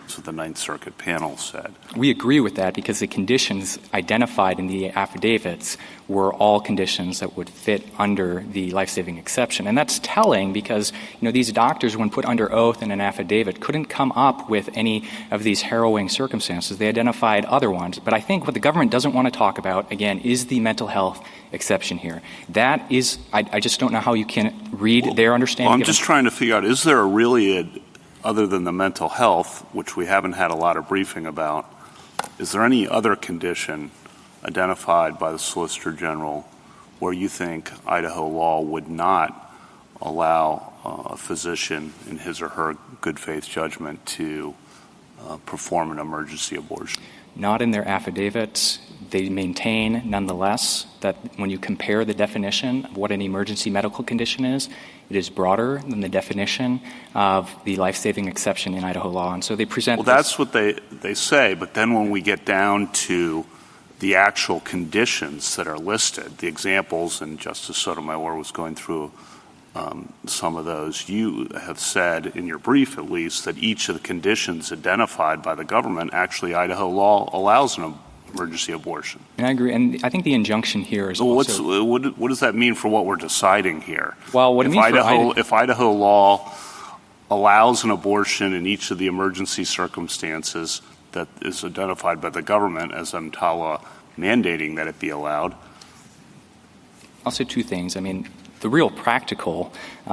That's what the Ninth Circuit panel said. We agree with that because the conditions identified in the affidavits were all conditions that would fit under the life-saving exception. And that's telling because, these doctors, when put under oath in an affidavit, couldn't come up with any of these harrowing circumstances. They identified other ones. But I think what the government doesn't want to talk about, again, is the mental health exception here. That is, I just don't know how you can read their understanding. Well, I'm just trying to figure out, is there other than the mental health, which we haven't had a lot of briefing about, is there any other condition identified by the Solicitor General where you think Idaho law would not allow a physician in his or her good faith judgment to perform an emergency abortion? Not in their affidavits. They maintain, nonetheless, that when you compare the definition of what an emergency medical condition is, it is broader than the definition of the life-saving exception in Idaho law. And so they present that's what they say, but then when we get down to the actual conditions that are listed, the examples, and Justice Sotomayor was going through some of those, you have said in your brief at least that each of the conditions identified by the government, actually Idaho law allows an emergency abortion. And I agree. And I think the injunction here is also... What does that mean for what we're deciding here? Well, what it means if Idaho law allows an abortion in each of the emergency circumstances that is identified by the government as EMTALA mandating that it be allowed? I'll say two things. The real practical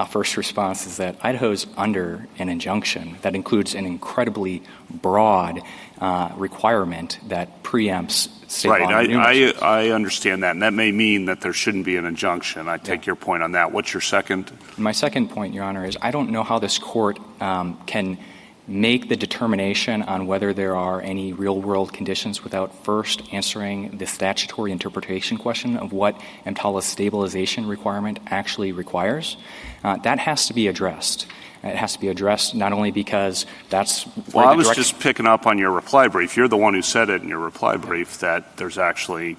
first response is that Idaho's under an injunction that includes an incredibly broad requirement that preempts state law. Right. I understand that, and that may mean that there shouldn't be an injunction. I take your point on that. What's your second? My second point, Your Honor, is I don't know how this court can make the determination on whether there are any real-world conditions without first answering the statutory interpretation question of what EMTALA's stabilization requirement actually requires. That has to be addressed. It has to be addressed not only because that's... Well, I was just picking up on your reply brief. You're the one who said it in your reply brief that there's actually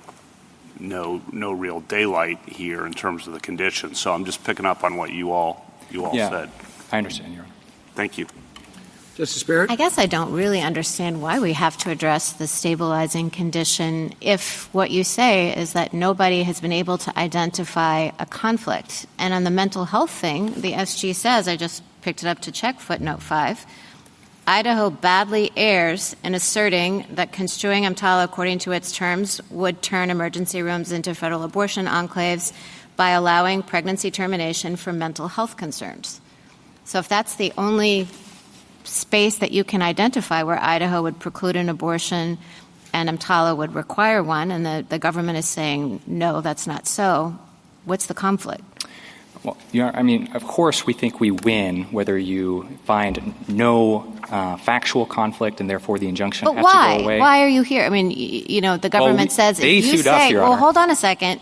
no real daylight here in terms of the conditions. So I'm just picking up on what you all said. I understand, Your Honor. Thank you. Justice Barrett? I guess I don't really understand why we have to address the stabilizing condition if what you say is that nobody has been able to identify a conflict. And on the mental health thing, the SG says, I just picked it up to check footnote 5, Idaho badly errs in asserting that construing EMTALA according to its terms would turn emergency rooms into federal abortion enclaves by allowing pregnancy termination for mental health concerns. So if that's the only space that you can identify where Idaho would preclude an abortion and EMTALA would require one, and the government is saying, no, that's not so, what's the conflict? Well, of course we think we win whether you find no factual conflict and therefore the injunction has to go away. Why are you here? The government says if you say, well, hold on a second,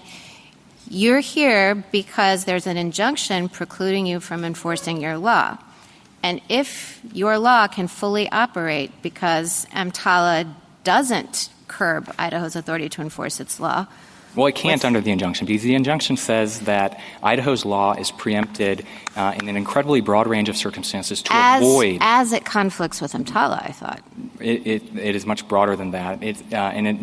you're here because there's an injunction precluding you from enforcing your law. And if your law can fully operate because EMTALA doesn't curb Idaho's authority to enforce its law. Well, it can't under the injunction because the injunction says that Idaho's law is preempted in an incredibly broad range of circumstances to avoid... As it conflicts with EMTALA, I thought. It is much broader than that.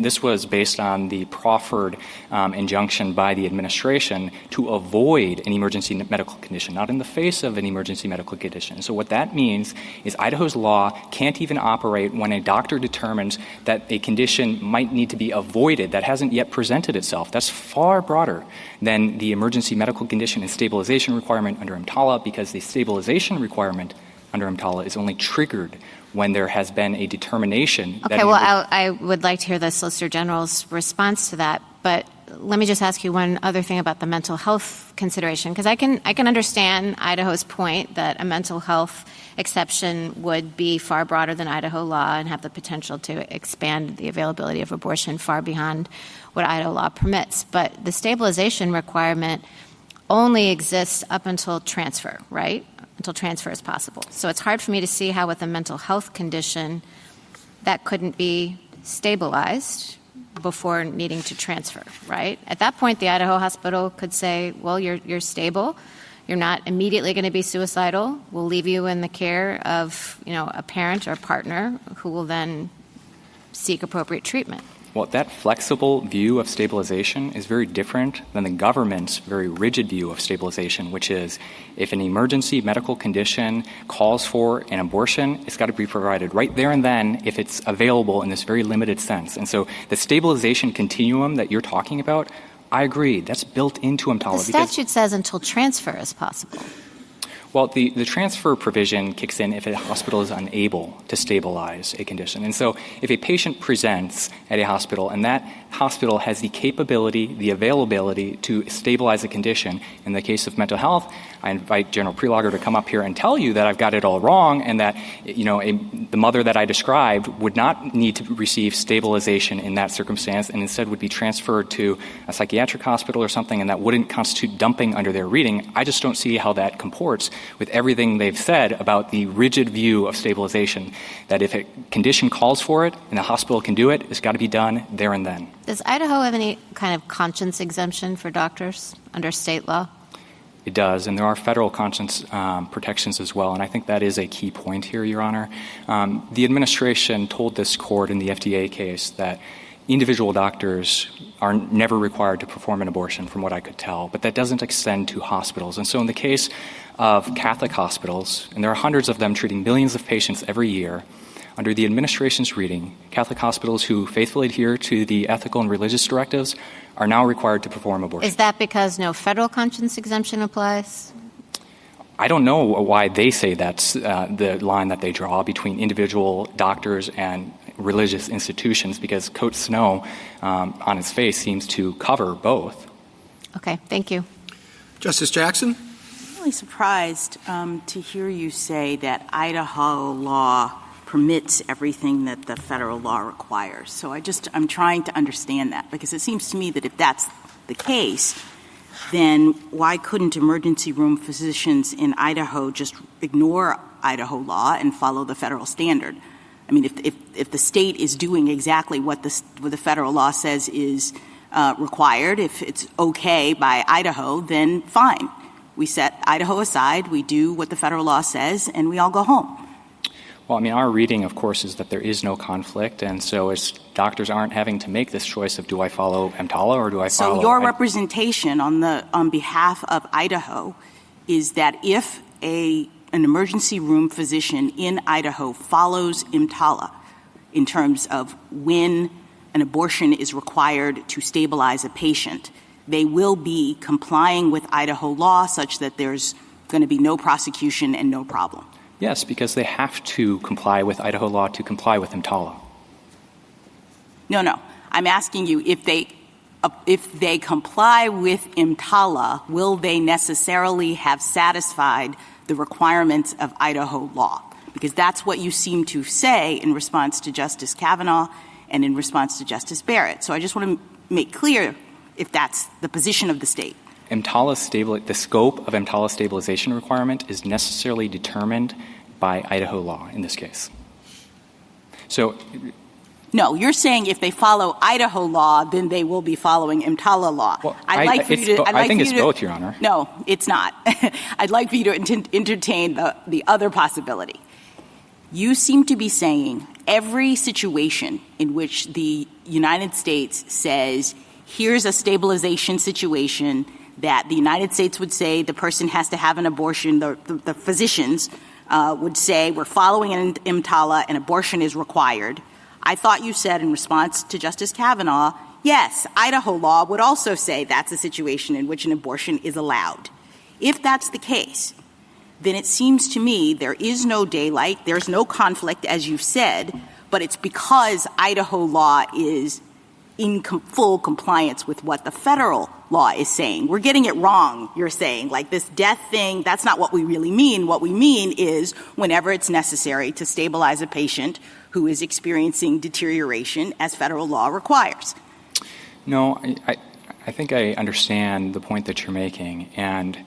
This was based on the proffered injunction by the administration to avoid an emergency medical condition, not in the face of an emergency medical condition. So what that means is Idaho's law can't even operate when a doctor determines that a condition might need to be avoided that hasn't yet presented itself. That's far broader than the emergency medical condition and stabilization requirement under EMTALA because the stabilization requirement under EMTALA is only triggered when there has been a determination. Okay, well, I would like to hear the Solicitor General's response to that, but let me just ask you one other thing about the mental health consideration, because I can understand Idaho's point that a mental health exception would be far broader than Idaho law and have the potential to expand the availability of abortion far beyond what Idaho law permits. But the stabilization requirement only exists up until transfer, right? Until transfer is possible. So it's hard for me to see how with a mental health condition that couldn't be stabilized before needing to transfer, right? At that point, the Idaho hospital could say, well, you're stable, You're not immediately going to be suicidal. We'll leave you in the care of, a parent or partner who will then seek appropriate treatment. Well, that flexible view of stabilization is very different than the government's very rigid view of stabilization, which is if an emergency medical condition calls for an abortion, it's got to be provided right there and then if it's available in this very limited sense. And so the stabilization continuum that you're talking about, I agree, that's built into EMTALA. The statute says until transfer is possible. Well, the transfer provision kicks in if a hospital is unable to stabilize a condition. And so if a patient presents at a hospital and that hospital has the capability, the availability to stabilize a condition, in the case of mental health, I invite General Prelogger to come up here and tell you that I've got it all wrong and that, the mother that I described would not need to receive stabilization in that circumstance and instead would be transferred to a psychiatric hospital or something, and that wouldn't constitute dumping under their reading. I just don't see how that comports with everything they've said about the rigid view of stabilization, that if a condition calls for it and the hospital can do it, it's got to be done there and then. Does Idaho have any kind of conscience exemption for doctors under state law? It does, and there are federal conscience protections as well, and I think that is a key point here, Your Honor. The administration told this court in the FDA case that individual doctors are never required to perform an abortion, from what I could tell, but that doesn't extend to hospitals. And so in the case of Catholic hospitals, and there are hundreds of them treating millions of patients every year, under the administration's reading, Catholic hospitals who faithfully adhere to the ethical and religious directives are now required to perform abortion. Is that because no federal conscience exemption applies? I don't know why they say that's the line that they draw between individual doctors and religious institutions, because Code Snow on its face seems to cover both. Okay, thank you. Justice Jackson? I'm really surprised to hear you say that Idaho law permits everything that the federal law requires. So I'm trying to understand that, because it seems to me that if that's the case, then why couldn't emergency room physicians in Idaho just ignore Idaho law and follow the federal standard? I mean, if the state is doing exactly what the federal law says is required, if it's okay by Idaho, then fine. We set Idaho aside, we do what the federal law says, and we all go home. Well, I mean, our reading, of course, is that there is no conflict, and so as doctors aren't having to make this choice of do I follow EMTALA or do I follow... So your representation on behalf of Idaho is that if an emergency room physician in Idaho follows EMTALA in terms of when an abortion is required to stabilize a patient, they will be complying with Idaho law such that there's going to be no prosecution and no problem. Yes, because they have to comply with Idaho law to comply with EMTALA. No. I'm asking you if they comply with EMTALA, will they necessarily have satisfied the requirements of Idaho law? Because that's what you seem to say in response to Justice Kavanaugh and in response to Justice Barrett. So I just want to make clear if that's the position of the state. The scope of EMTALA stabilization requirement is necessarily determined by Idaho law in this case. So, no, you're saying if they follow Idaho law, then they will be following EMTALA law. Well, I think it's both, Your Honor. No, it's not. I'd like for you to entertain the other possibility. You seem to be saying every situation in which the United States says, here's a stabilization situation that the United States would say the person has to have an abortion, the physicians would say we're following an EMTALA and abortion is required. I thought you said in response to Justice Kavanaugh, yes, Idaho law would also say that's a situation in which an abortion is allowed. If that's the case, then it seems to me there is no daylight, there's no conflict, as you said, but it's because Idaho law is in full compliance with what the federal law is saying. We're getting it wrong, you're saying. Like this death thing, that's not what we really mean. What we mean is whenever it's necessary to stabilize a patient who is experiencing deterioration as federal law requires. No, I think I understand the point that you're making. And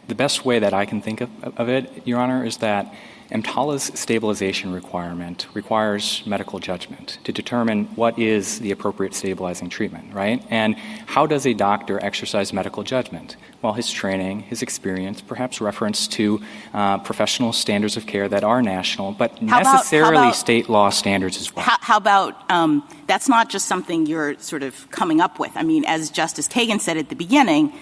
The best way that I can think of it, Your Honor, is that EMTALA's stabilization requirement requires medical judgment to determine what is the appropriate stabilizing treatment, right? And how does a doctor exercise medical judgment? Well, his training, his experience, perhaps reference to professional standards of care that are national, but necessarily state law standards as well. How about that's not just something you're sort of coming up with. I mean, as Justice Kagan said at the beginning,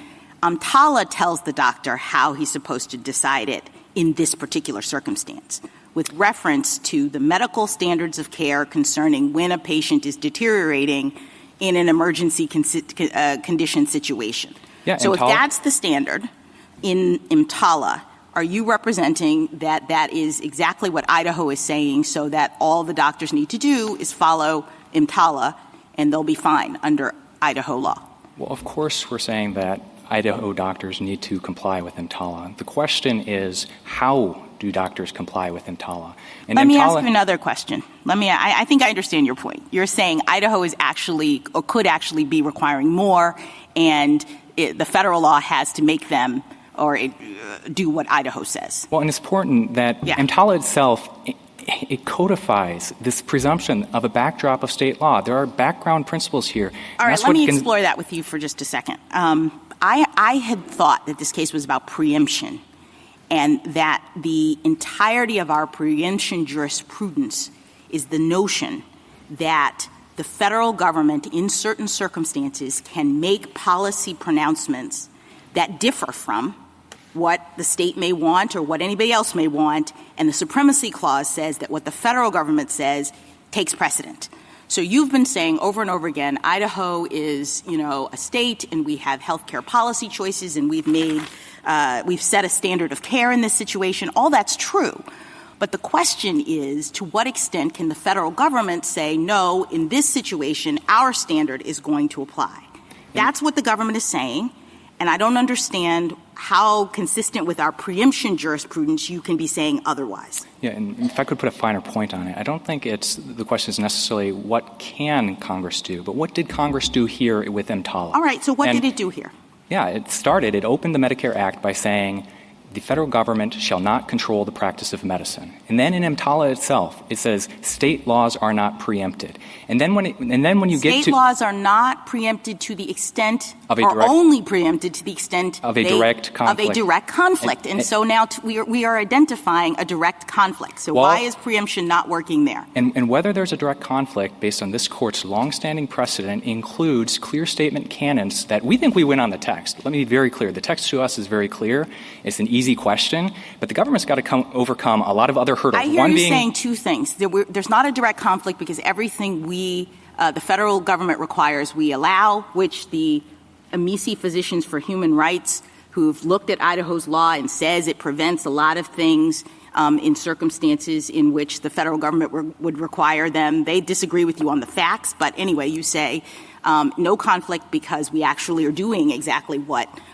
EMTALA tells the doctor how he's supposed to decide it in this particular circumstance, with reference to the medical standards of care concerning when a patient is deteriorating in an emergency condition situation. Yeah, so if that's the standard in EMTALA, are you representing that that is exactly what Idaho is saying, so that all the doctors need to do is follow EMTALA and they'll be fine under Idaho law? Well, of course we're saying that Idaho doctors need to comply with EMTALA. The question is, how do doctors comply with EMTALA? And Let me ask you another question. I think I understand your point. You're saying Idaho is actually, or could actually be requiring more, and the federal law has to make them or do what Idaho says. Well, and it's important that EMTALA itself, it codifies this presumption of a backdrop of state law. There are background principles here. All right, let me explore that with you for just a second. I had thought that this case was about preemption, and that the entirety of our preemption jurisprudence is the notion that the federal government in certain circumstances can make policy pronouncements that differ from what the state may want or what anybody else may want, and the Supremacy Clause says that what the federal government says takes precedent. So you've been saying over and over again, Idaho is, a state, and we have healthcare policy choices, and we've set a standard of care in this situation. All that's true. But the question is, to what extent can the federal government say, no, in this situation, our standard is going to apply? That's what the government is saying, and I don't understand how consistent with our preemption jurisprudence you can be saying otherwise. Yeah, and if I could put a finer point on it, I don't think the question is necessarily what can Congress do, but what did Congress do here with EMTALA? All right, so what did it do here? Yeah, it opened the Medicare Act by saying the federal government shall not control the practice of medicine. And then in EMTALA itself, it says state laws are not preempted. And then when you get to state laws are not preempted to the extent, or only preempted to the extent of a direct conflict. And so now we are identifying a direct conflict. So why is preemption not working there? And whether there's a direct conflict based on this court's longstanding precedent includes clear statement canons that we think we win on the text. Let me be very clear. The text to us is very clear. It's an easy question, but the government's got to overcome a lot of other hurdles. I hear you saying two things. There's not a direct conflict because everything the federal government requires, we allow, which the Amici Physicians for Human Rights, who've looked at Idaho's law and says it prevents a lot of things in circumstances in which the federal government would require them. They disagree with you on the facts, but anyway, you say no conflict because we actually are doing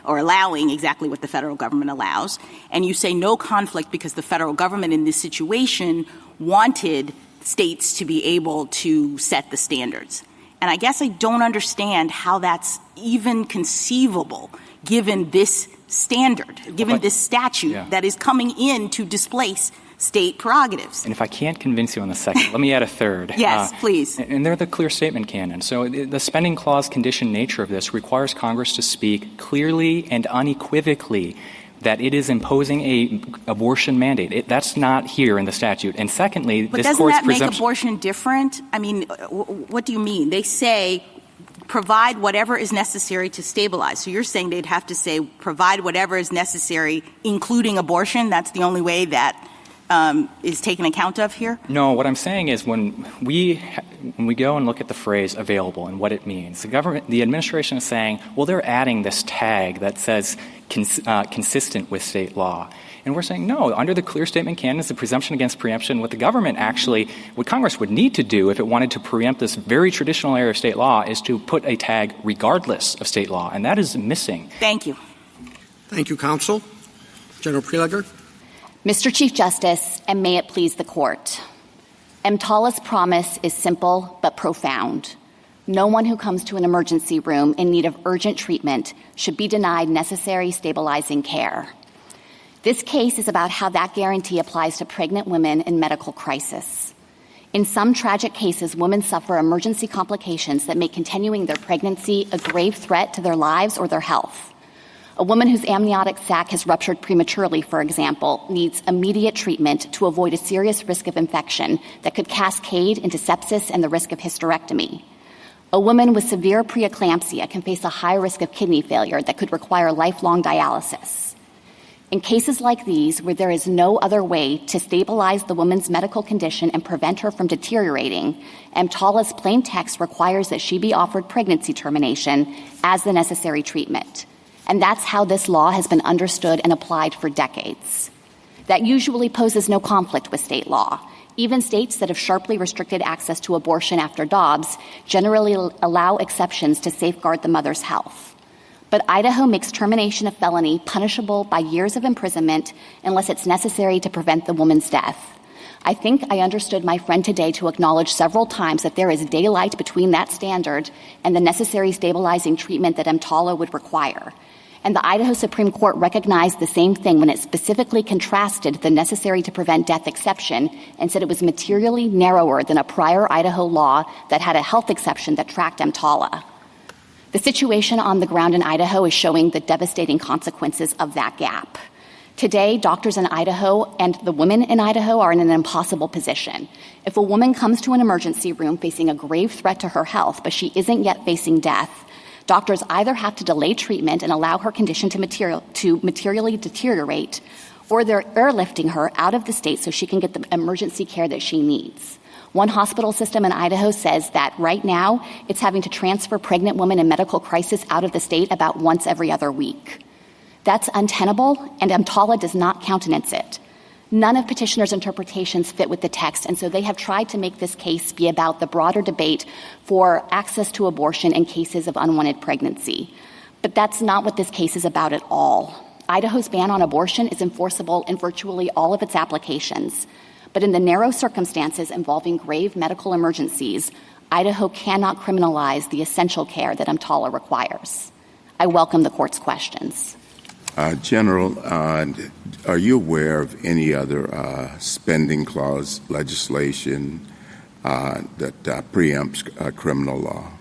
allowing exactly what the federal government allows. And you say no conflict because the federal government in this situation wanted states to be able to set the standards. And I guess I don't understand how that's even conceivable given this standard, given this statute that is coming in to displace state prerogatives. And if I can't convince you on the second, let me add a third. Yes, please. And they're the clear statement canon. So the spending clause condition nature of this requires Congress to speak clearly and unequivocally that it is imposing a abortion mandate. That's not here in the statute. And secondly, but this court's presumption... But doesn't that make abortion different? I mean, what do you mean? They say provide whatever is necessary to stabilize. So you're saying they'd have to say provide whatever is necessary, including abortion? That's the only way that is taken account of here? No, what I'm saying is when we go and look at the phrase available and what it means, the administration is saying, well, they're adding this tag that says consistent with state law. And we're saying, no, under the clear statement canon is the presumption against preemption. What Congress would need to do if it wanted to preempt this very traditional area of state law is to put a tag regardless of state law. And that is missing. Thank you. Thank you, counsel. General Preleger. Mr. Chief Justice, and may it please the Court. EMTALA's promise is simple but profound. No one who comes to an emergency room in need of urgent treatment should be denied necessary stabilizing care. This case is about how that guarantee applies to pregnant women in medical crisis. In some tragic cases, women suffer emergency complications that make continuing their pregnancy a grave threat to their lives or their health. A woman whose amniotic sac has ruptured prematurely, for example, needs immediate treatment to avoid a serious risk of infection that could cascade into sepsis and the risk of hysterectomy. A woman with severe preeclampsia can face a high risk of kidney failure that could require lifelong dialysis. In cases like these, where there is no other way to stabilize the woman's medical condition and prevent her from deteriorating, EMTALA's plain text requires that she be offered pregnancy termination as the necessary treatment. And that's how this law has been understood and applied for decades. That usually poses no conflict with state law. Even states that have sharply restricted access to abortion after Dobbs generally allow exceptions to safeguard the mother's health. But Idaho makes termination of felony punishable by years of imprisonment unless it's necessary to prevent the woman's death. I think I understood my friend today to acknowledge several times that there is daylight between that standard and the necessary stabilizing treatment that EMTALA would require. And the Idaho Supreme Court recognized the same thing when it specifically contrasted the necessary to prevent death exception and said it was materially narrower than a prior Idaho law that had a health exception that tracked EMTALA. The situation on the ground in Idaho is showing the devastating consequences of that gap. Today, doctors in Idaho and the women in Idaho are in an impossible position. If a woman comes to an emergency room facing a grave threat to her health, but she isn't yet facing death, doctors either have to delay treatment and allow her condition to materially deteriorate, or they're airlifting her out of the state so she can get the emergency care that she needs. One hospital system in Idaho says that right now it's having to transfer pregnant women in medical crisis out of the state about once every other week. That's untenable, and EMTALA does not countenance it. None of petitioners' interpretations fit with the text, and so they have tried to make this case be about the broader debate for access to abortion in cases of unwanted pregnancy. But that's not what this case is about at all. Idaho's ban on abortion is enforceable in virtually all of its applications. But in the narrow circumstances involving grave medical emergencies, Idaho cannot criminalize the essential care that EMTALA requires. I welcome the court's questions. General, are you aware of any other spending clause legislation that preempts criminal law?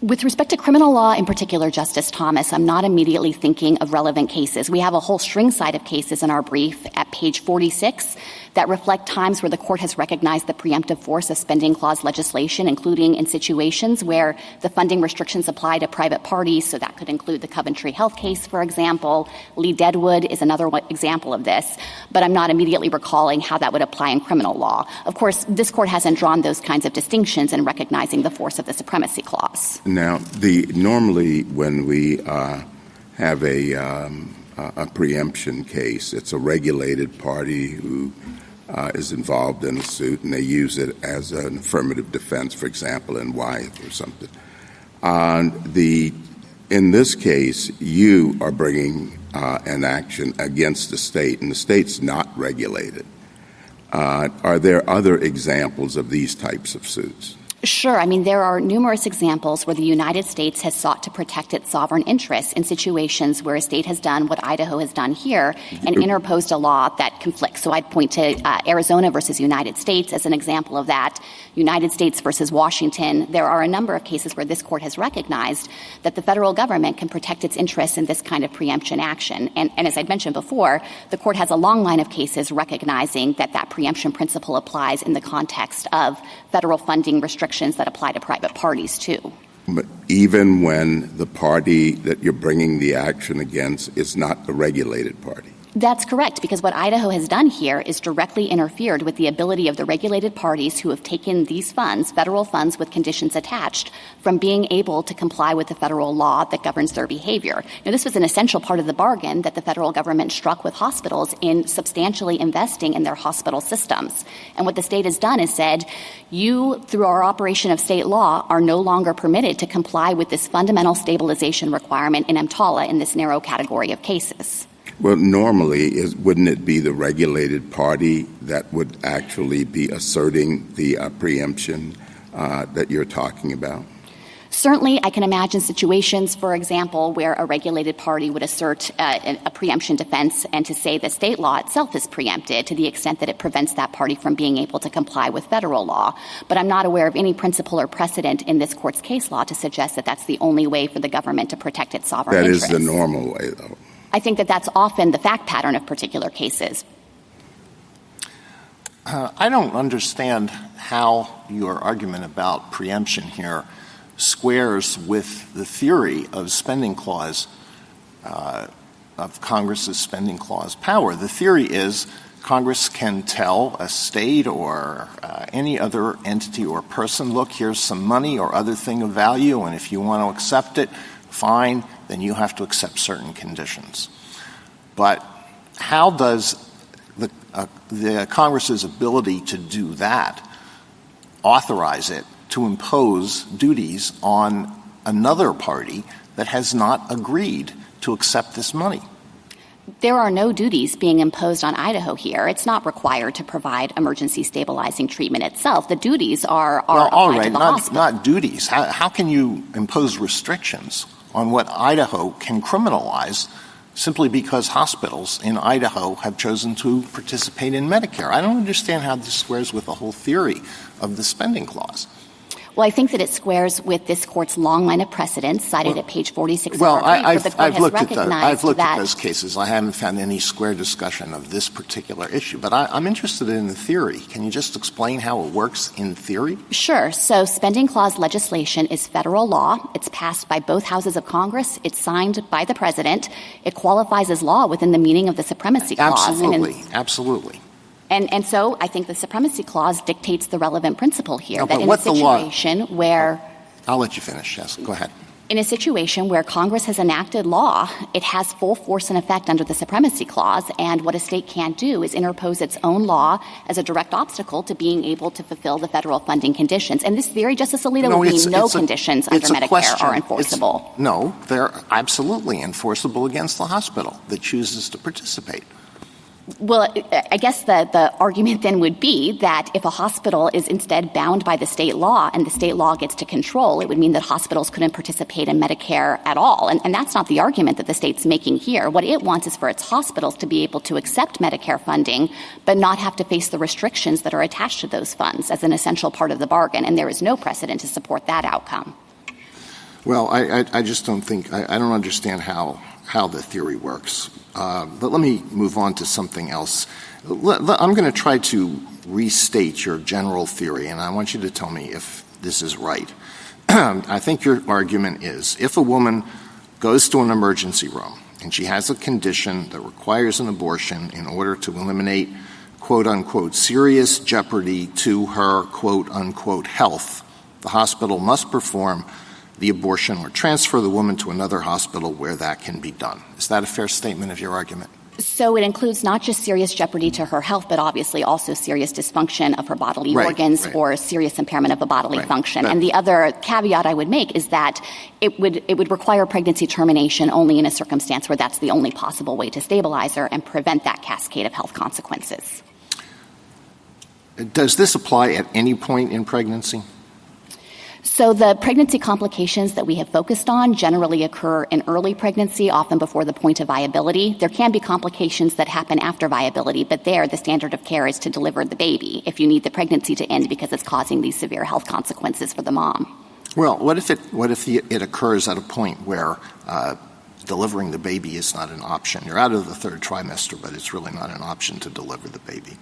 With respect to criminal law in particular, Justice Thomas, I'm not immediately thinking of relevant cases. We have a whole string side of cases in our brief at page 46 that reflect times where the court has recognized the preemptive force of spending clause legislation, including in situations where the funding restrictions apply to private parties. So that could include the Coventry Health case, for example. Lee Deadwood is another example of this. But I'm not immediately recalling how that would apply in criminal law. Of course, this court hasn't drawn those kinds of distinctions in recognizing the force of the supremacy clause. Now, normally when we have a preemption case, it's a regulated party who is involved in a suit, and they use it as an affirmative defense, for example, in Wyeth or something. In this case, you are bringing an action against the state, and the state's not regulated. Are there other examples of these types of suits? Sure. I mean, there are numerous examples where the United States has sought to protect its sovereign interests in situations where a state has done what Idaho has done here and interposed a law that conflicts. So I'd point to Arizona versus United States as an example of that, United States versus Washington. There are a number of cases where this court has recognized that the federal government can protect its interests in this kind of preemption action. And as I'd mentioned before, the court has a long line of cases recognizing that preemption principle applies in the context of federal funding restrictions that apply to private parties, too. But even when the party that you're bringing the action against is not a regulated party? That's correct, because what Idaho has done here is directly interfered with the ability of the regulated parties who have taken these funds, federal funds with conditions attached, from being able to comply with the federal law that governs their behavior. Now, this was an essential part of the bargain that the federal government struck with hospitals in substantially investing in their hospital systems. And what the state has done is said, you, through our operation of state law, are no longer permitted to comply with this fundamental stabilization requirement in EMTALA in this narrow category of cases. Well, normally, wouldn't it be the regulated party that would actually be asserting the preemption that you're talking about? Certainly, I can imagine situations, for example, where a regulated party would assert a preemption defense and to say that state law itself is preempted to the extent that it prevents that party from being able to comply with federal law. But I'm not aware of any principle or precedent in this court's case law to suggest that that's the only way for the government to protect its sovereign interests. That is the normal way, though. I think that that's often the fact pattern of particular cases. I don't understand how your argument about preemption here squares with the theory of spending clause, of Congress's spending clause power. The theory is Congress can tell a state or any other entity or person, look, here's some money or other thing of value, and if you want to accept it, fine, then you have to accept certain conditions. But how does the Congress's ability to do that authorize it to impose duties on another party that has not agreed to accept this money? There are no duties being imposed on Idaho here. It's not required to provide emergency stabilizing treatment itself. The duties are applied to the hospital. Not duties. How can you impose restrictions on what Idaho can criminalize simply because hospitals in Idaho have chosen to participate in Medicare? I don't understand how this squares with the whole theory of the spending clause. Well, I think that it squares with this court's long line of precedents cited at page 46 well, of our brief, the court I've has looked recognized at those cases. I haven't found any square discussion of this particular issue. But I'm interested in the theory. Can you just explain how it works in theory? Sure. So spending clause legislation is federal law. It's passed by both houses of Congress. It's signed by the president. It qualifies as law within the meaning of the Supremacy Clause. Absolutely. And so I think the Supremacy Clause dictates the relevant principle here, that in a situation where... I'll let you finish. Yes, go ahead. In a situation where Congress has enacted law, it has full force and effect under the Supremacy Clause, and what a state can't do is interpose its own law as a direct obstacle to being able to fulfill the federal funding conditions. And this theory, Justice Alito, would mean no conditions under Medicare are enforceable. No, they're absolutely enforceable against the hospital that chooses to participate. Well, I guess the argument then would be that if a hospital is instead bound by the state law and the state law gets to control, it would mean that hospitals couldn't participate in Medicare at all. And that's not the argument that the state's making here. What it wants is for its hospitals to be able to accept Medicare funding, but not have to face the restrictions that are attached to those funds as an essential part of the bargain. And there is no precedent to support that outcome. Well, I just don't think — I don't understand how the theory works. But let me move on to something else. I'm going to try to restate your general theory, and I want you to tell me if this is right. I think your argument is if a woman goes to an emergency room and she has a condition that requires an abortion in order to eliminate, quote-unquote, serious jeopardy to her, quote-unquote, health, the hospital must perform the abortion or transfer the woman to another hospital where that can be done. Is that a fair statement of your argument? So it includes not just serious jeopardy to her health, but obviously also serious dysfunction of her bodily organs or serious impairment of a bodily function. And the other caveat I would make is that it would require pregnancy termination only in a circumstance where that's the only possible way to stabilize her and prevent that cascade of health consequences. Does this apply at any point in pregnancy? So the pregnancy complications that we have focused on generally occur in early pregnancy, often before the point of viability. There can be complications that happen after viability, but there the standard of care is to deliver the baby if you need the pregnancy to end because it's causing these severe health consequences for the mom. Well, what if it occurs at a point where delivering the baby is not an option? You're out of the third trimester, but it's really not an option to deliver the baby.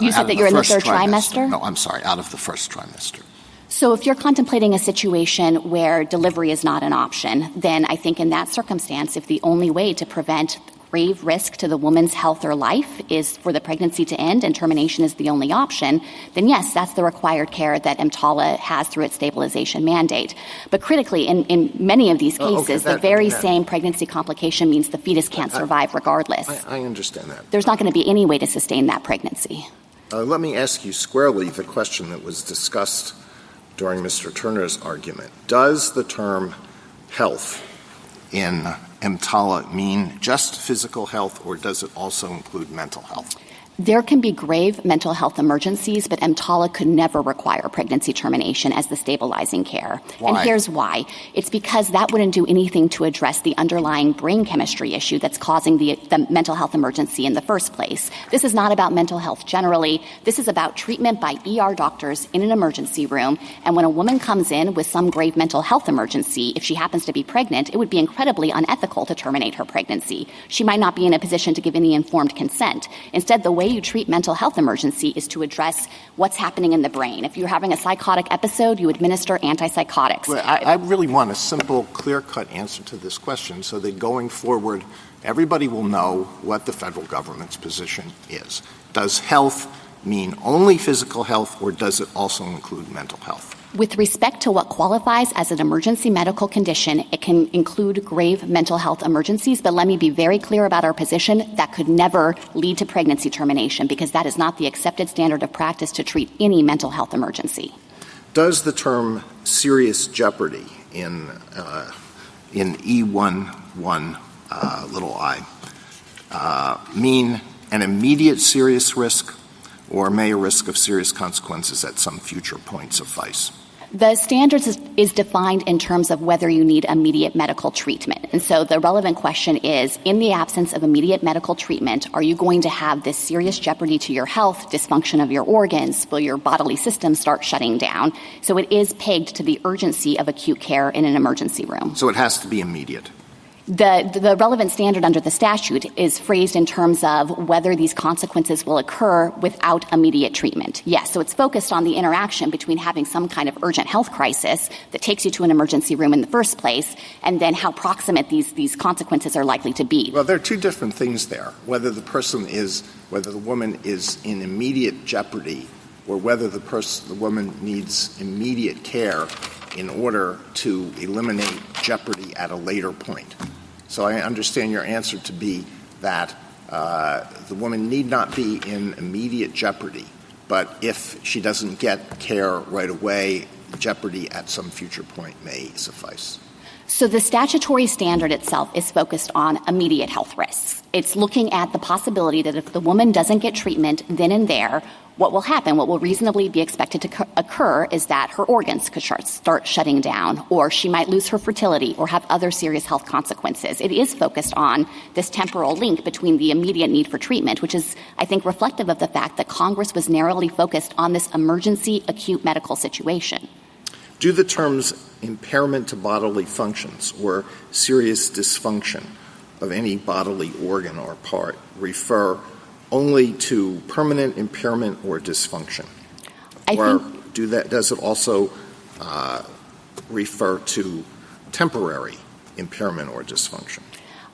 You said that you're in the third trimester? No, I'm sorry, out of the first trimester. So if you're contemplating a situation where delivery is not an option, then I think in that circumstance, if the only way to prevent grave risk to the woman's health or life is for the pregnancy to end and termination is the only option, then yes, that's the required care that EMTALA has through its stabilization mandate. But critically, in many of these cases, the very same pregnancy complication means the fetus can't survive regardless. I understand that. There's not going to be any way to sustain that pregnancy. Let me ask you squarely the question that was discussed during Mr. Turner's argument. Does the term health in EMTALA mean just physical health, or does it also include mental health? There can be grave mental health emergencies, but EMTALA could never require pregnancy termination as the stabilizing care. Why? And here's why. It's because that wouldn't do anything to address the underlying brain chemistry issue that's causing the mental health emergency in the first place. This is not about mental health generally. This is about treatment by ER doctors in an emergency room. And when a woman comes in with some grave mental health emergency, if she happens to be pregnant, it would be incredibly unethical to terminate her pregnancy. She might not be in a position to give any informed consent. Instead, the way you treat mental health emergency is to address what's happening in the brain. If you're having a psychotic episode, you administer antipsychotics. Well, I really want a simple, clear-cut answer to this question so that going forward, everybody will know what the federal government's position is. Does health mean only physical health, or does it also include mental health? With respect to what qualifies as an emergency medical condition, it can include grave mental health emergencies, but let me be very clear about our position. That could never lead to pregnancy termination because that is not the accepted standard of practice to treat any mental health emergency. Does the term serious jeopardy in E11 little I mean an immediate serious risk, or may a risk of serious consequences at some future point suffice? The standards is defined in terms of whether you need immediate medical treatment. And so the relevant question is, in the absence of immediate medical treatment, are you going to have this serious jeopardy to your health, dysfunction of your organs? Will your bodily system start shutting down? So it is pegged to the urgency of acute care in an emergency room. So it has to be immediate. The relevant standard under the statute is phrased in terms of whether these consequences will occur without immediate treatment. Yes, so it's focused on the interaction between having some kind of urgent health crisis that takes you to an emergency room in the first place, and then how proximate these consequences are likely to be. Well, there are two different things there. Whether the woman is in immediate jeopardy, or whether the woman needs immediate care in order to eliminate jeopardy at a later point. So I understand your answer to be that the woman need not be in immediate jeopardy, but if she doesn't get care right away, jeopardy at some future point may suffice. So the statutory standard itself is focused on immediate health risks. It's looking at the possibility that if the woman doesn't get treatment then and there, what will happen, what will reasonably be expected to occur is that her organs could start shutting down, or she might lose her fertility or have other serious health consequences. It is focused on this temporal link between the immediate need for treatment, which is, I think, reflective of the fact that Congress was narrowly focused on this emergency acute medical situation. Do the terms impairment to bodily functions or serious dysfunction of any bodily organ or part refer only to permanent impairment or dysfunction? Does it also refer to temporary impairment or dysfunction?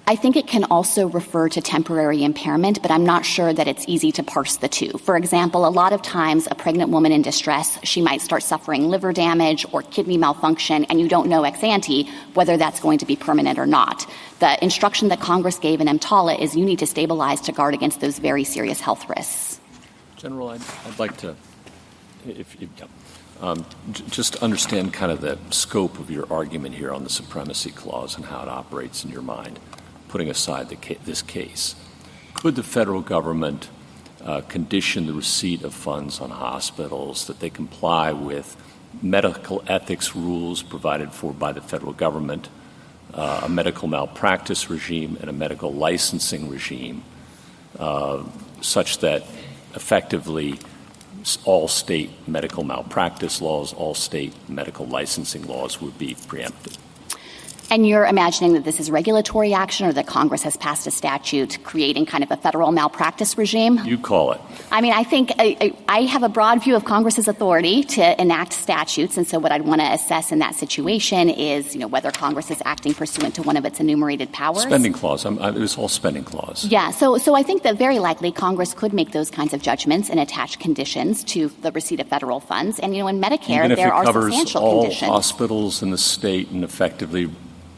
I think it can also refer to temporary impairment, but I'm not sure that it's easy to parse the two. For example, a lot of times a pregnant woman in distress, she might start suffering liver damage or kidney malfunction, and you don't know ex ante whether that's going to be permanent or not. The instruction that Congress gave in EMTALA is you need to stabilize to guard against those very serious health risks. General, I'd like to, just understand kind of the scope of your argument here on the Supremacy Clause and how it operates in your mind. Putting aside this case, could the federal government condition the receipt of funds on hospitals that they comply with medical ethics rules provided for by the federal government, a medical malpractice regime, and a medical licensing regime, such that effectively all state medical malpractice laws, all state medical licensing laws would be preempted? And you're imagining that this is regulatory action or that Congress has passed a statute creating kind of a federal malpractice regime? You call it. I mean, I think I have a broad view of Congress's authority to enact statutes. And so what I'd want to assess in that situation is, whether Congress is acting pursuant to one of its enumerated powers. Spending clause. It was all spending clause. Yeah. So I think that very likely Congress could make those kinds of judgments and attach conditions to the receipt of federal funds. And, in Medicare, there are substantial conditions. All hospitals in the state and effectively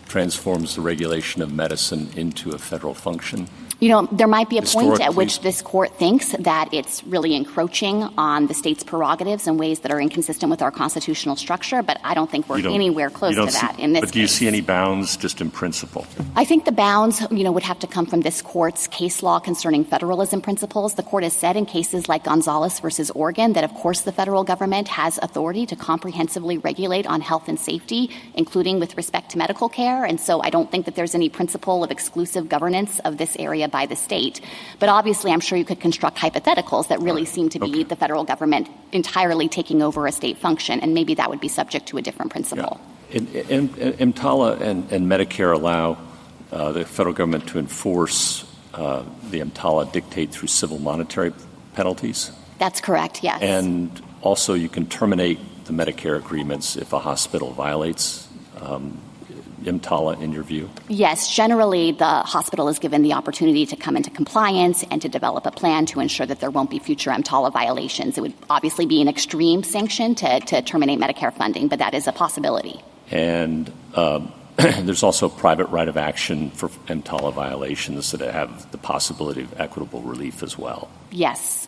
transforms the regulation of medicine into a federal function? There might be a point at which this court thinks that it's really encroaching on the state's prerogatives in ways that are inconsistent with our constitutional structure, but I don't think we're anywhere close to that in this case. But do you see any bounds just in principle? I think the bounds, would have to come from this court's case law concerning federalism principles. The court has said in cases like Gonzalez versus Oregon that, of course, the federal government has authority to comprehensively regulate on health and safety, including with respect to medical care. And so I don't think that there's any principle of exclusive governance of this area by the state. But obviously, I'm sure you could construct hypotheticals that really seem to be the federal government entirely taking over a state function, and maybe that would be subject to a different principle. Yeah. EMTALA and Medicare allow the federal government to enforce the EMTALA dictate through civil monetary penalties? That's correct, yes. And also you can terminate the Medicare agreements if a hospital violates EMTALA, in your view? Yes. Generally, the hospital is given the opportunity to come into compliance and to develop a plan to ensure that there won't be future EMTALA violations. It would obviously be an extreme sanction to terminate Medicare funding, but that is a possibility. And there's also a private right of action for EMTALA violations that have the possibility of equitable relief as well. Yes.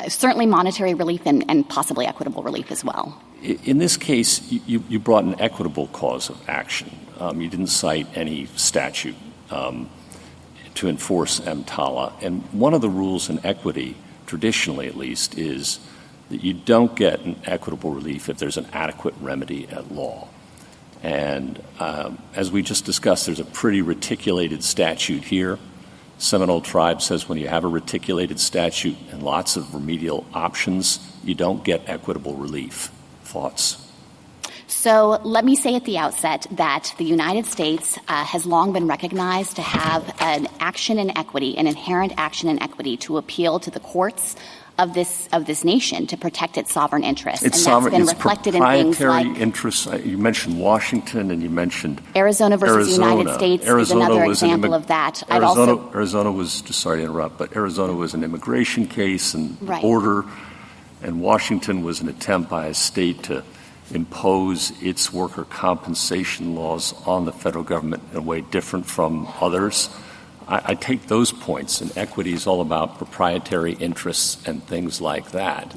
Certainly monetary relief and possibly equitable relief as well. In this case, you brought an equitable cause of action. You didn't cite any statute to enforce EMTALA. And one of the rules in equity, traditionally at least, is that you don't get an equitable relief if there's an adequate remedy at law. And as we just discussed, there's a pretty reticulated statute here. Seminole Tribe says when you have a reticulated statute and lots of remedial options, you don't get equitable relief. Thoughts? So let me say at the outset that the United States has long been recognized to have an action in equity, an inherent action in equity to appeal to the courts of this nation to protect its sovereign interests. It's and that's been reflected in things like interests. You mentioned Washington and you mentioned Arizona versus the United States is another example of that. Arizona was, just sorry to interrupt, but Arizona was an immigration case and border, and Washington was an attempt by a state to impose its worker compensation laws on the federal government in a way different from others. I take those points, and equity is all about proprietary interests and things like that.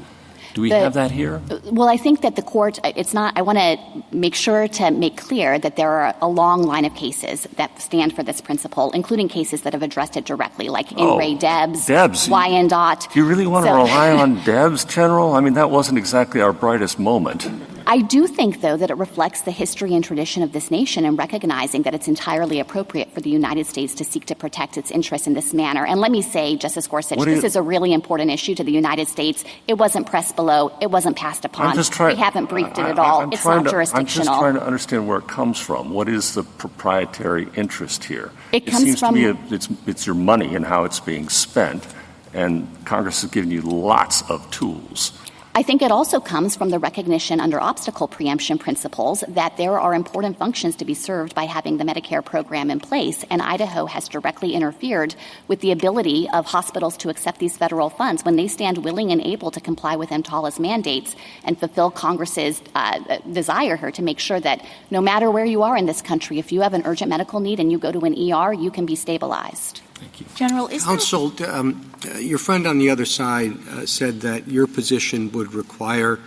Do we have that here? Well, I think that the court, it's not, I want to make sure to make clear that there are a long line of cases that stand for this principle, including cases that have addressed it directly, like In re Debs, Wyandotte. Do you really want to rely on Debs, General? I mean, that wasn't exactly our brightest moment. I do think, though, that it reflects the history and tradition of this nation in recognizing that it's entirely appropriate for the United States to seek to protect its interests in this manner. And let me say, Justice Gorsuch, this is a really important issue to the United States. It wasn't pressed below. It wasn't passed upon. We haven't briefed it at all. It's not jurisdictional. I'm just trying to understand where it comes from. What is the proprietary interest here? It seems to me it's your money and how it's being spent, and Congress has given you lots of tools. I think it also comes from the recognition under obstacle preemption principles that there are important functions to be served by having the Medicare program in place, and Idaho has directly interfered with the ability of hospitals to accept these federal funds when they stand willing and able to comply with EMTALA's mandates and fulfill Congress's desire here to make sure that no matter where you are in this country, if you have an urgent medical need and you go to an ER, you can be stabilized. Thank you. General, Counsel, your friend on the other side said that your position would require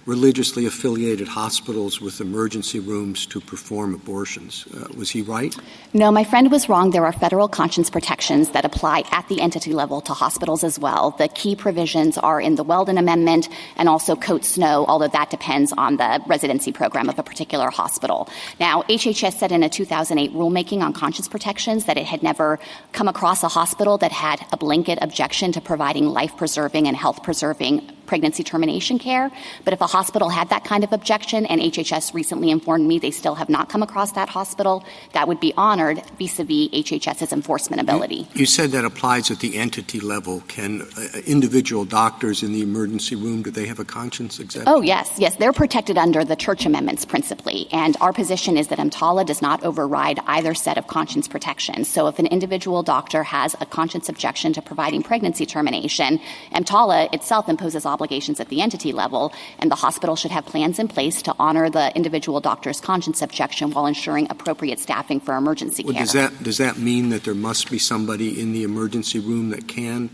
religiously affiliated hospitals with emergency rooms to perform abortions. Was he right? No, my friend was wrong. There are federal conscience protections that apply at the entity level to hospitals as well. The key provisions are in the Weldon Amendment and also Coate Snow, although that depends on the residency program of a particular hospital. Now, HHS said in a 2008 rulemaking on conscience protections that it had never come across a hospital that had a blanket objection to providing life-preserving and health-preserving pregnancy termination care. But if a hospital had that kind of objection, and HHS recently informed me they still have not come across that hospital, that would be honored vis-a-vis HHS's enforcement ability. You said that applies at the entity level. Can individual doctors in the emergency room, do they have a conscience exemption? Oh, yes. Yes, they're protected under the Church Amendments principally. And our position is that EMTALA does not override either set of conscience protections. So if an individual doctor has a conscience objection to providing pregnancy termination, EMTALA itself imposes obligations at the entity level, and the hospital should have plans in place to honor the individual doctor's conscience objection while ensuring appropriate staffing for emergency care. Does that mean that there must be somebody in the emergency room that can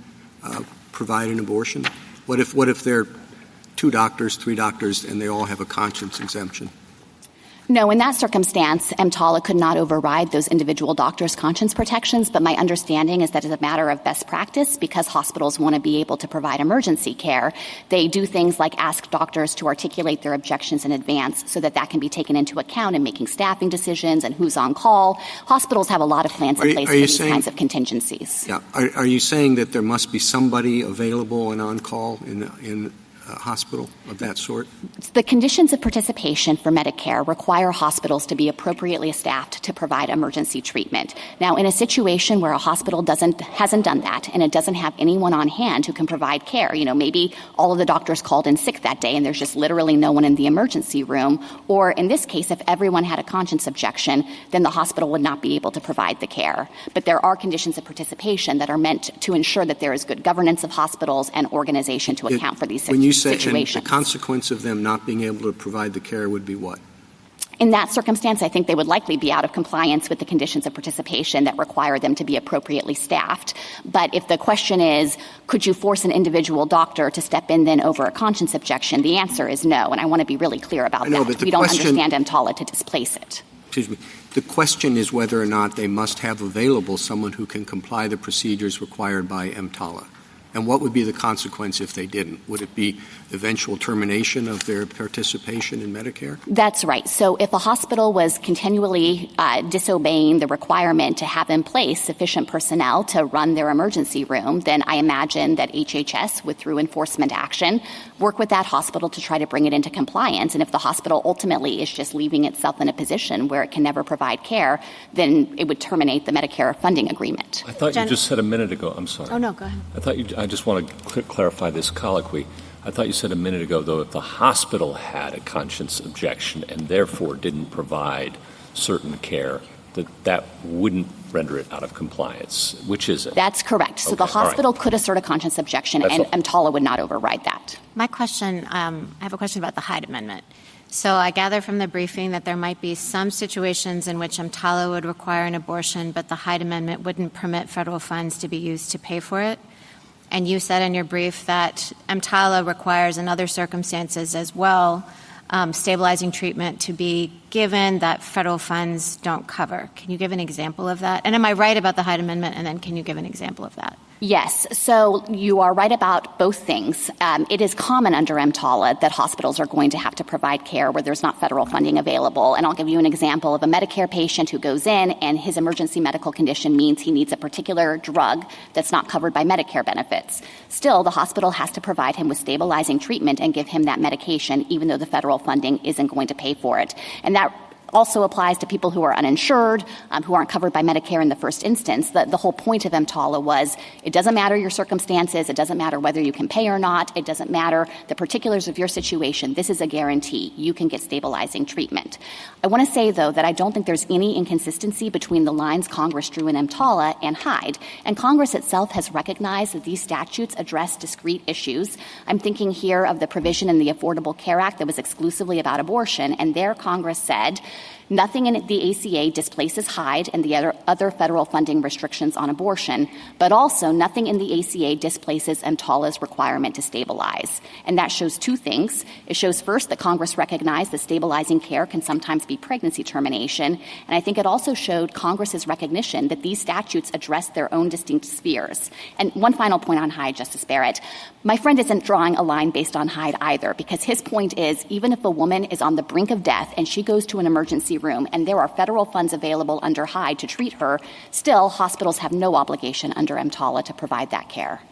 provide an abortion? What if there are 2 doctors, 3 doctors, and they all have a conscience exemption? No, in that circumstance, EMTALA could not override those individual doctors' conscience protections, but my understanding is that as a matter of best practice, because hospitals want to be able to provide emergency care, they do things like ask doctors to articulate their objections in advance so that can be taken into account in making staffing decisions and who's on call. Hospitals have a lot of plans in place for these kinds of contingencies. Yeah. Are you saying that there must be somebody available and on call in hospital of that sort? The conditions of participation for Medicare require hospitals to be appropriately staffed to provide emergency treatment. Now, in a situation where a hospital hasn't done that and it doesn't have anyone on hand who can provide care, maybe all of the doctors called in sick that day and there's just literally no one in the emergency room, or in this case, if everyone had a conscience objection, then the hospital would not be able to provide the care. But there are conditions of participation that are meant to ensure that there is good governance of hospitals and organization to account for these situations. And the consequence of them not being able to provide the care would be what? In that circumstance, I think they would likely be out of compliance with the conditions of participation that require them to be appropriately staffed. But if the question is, could you force an individual doctor to step in then over a conscience objection, the answer is no. And I want to be really clear about that. We don't understand EMTALA to displace it. Excuse me. The question is whether or not they must have available someone who can comply the procedures required by EMTALA. And what would be the consequence if they didn't? Would it be eventual termination of their participation in Medicare? That's right. So if a hospital was continually disobeying the requirement to have in place sufficient personnel to run their emergency room, then I imagine that HHS would, through enforcement action, work with that hospital to try to bring it into compliance. And if the hospital ultimately is just leaving itself in a position where it can never provide care, then it would terminate the Medicare funding agreement. I thought you just said a minute ago. I'm sorry. Oh, no, go ahead. I just want to clarify this colloquy. I thought you said a minute ago, though, if the hospital had a conscience objection and therefore didn't provide certain care, that wouldn't render it out of compliance. Which is it? That's correct. So the hospital could assert a conscience objection, and EMTALA would not override that. My question, I have a question about the Hyde Amendment. So I gather from the briefing that there might be some situations in which EMTALA would require an abortion, but the Hyde Amendment wouldn't permit federal funds to be used to pay for it. And you said in your brief that EMTALA requires in other circumstances as well stabilizing treatment to be given that federal funds don't cover. Can you give an example of that? And am I right about the Hyde Amendment? And then can you give an example of that? Yes. So you are right about both things. It is common under EMTALA that hospitals are going to have to provide care where there's not federal funding available. And I'll give you an example of a Medicare patient who goes in and his emergency medical condition means he needs a particular drug that's not covered by Medicare benefits. Still, the hospital has to provide him with stabilizing treatment and give him that medication, even though the federal funding isn't going to pay for it. And that also applies to people who are uninsured, who aren't covered by Medicare in the first instance. The whole point of EMTALA was it doesn't matter your circumstances, it doesn't matter whether you can pay or not, it doesn't matter the particulars of your situation. This is a guarantee. You can get stabilizing treatment. I want to say, though, that I don't think there's any inconsistency between the lines Congress drew in EMTALA and Hyde. And Congress itself has recognized that these statutes address discrete issues. I'm thinking here of the provision in the Affordable Care Act that was exclusively about abortion, and there Congress said, nothing in the ACA displaces Hyde and the other federal funding restrictions on abortion, but also nothing in the ACA displaces EMTALA's requirement to stabilize. And that shows two things. It shows first that Congress recognized that stabilizing care can sometimes be pregnancy termination. And I think it also showed Congress's recognition that these statutes address their own distinct spheres. And one final point on Hyde, Justice Barrett. My friend isn't drawing a line based on Hyde either, because his point is even if a woman is on the brink of death and she goes to an emergency room and there are federal funds available under Hyde to treat her, still hospitals have no obligation under EMTALA to provide that care.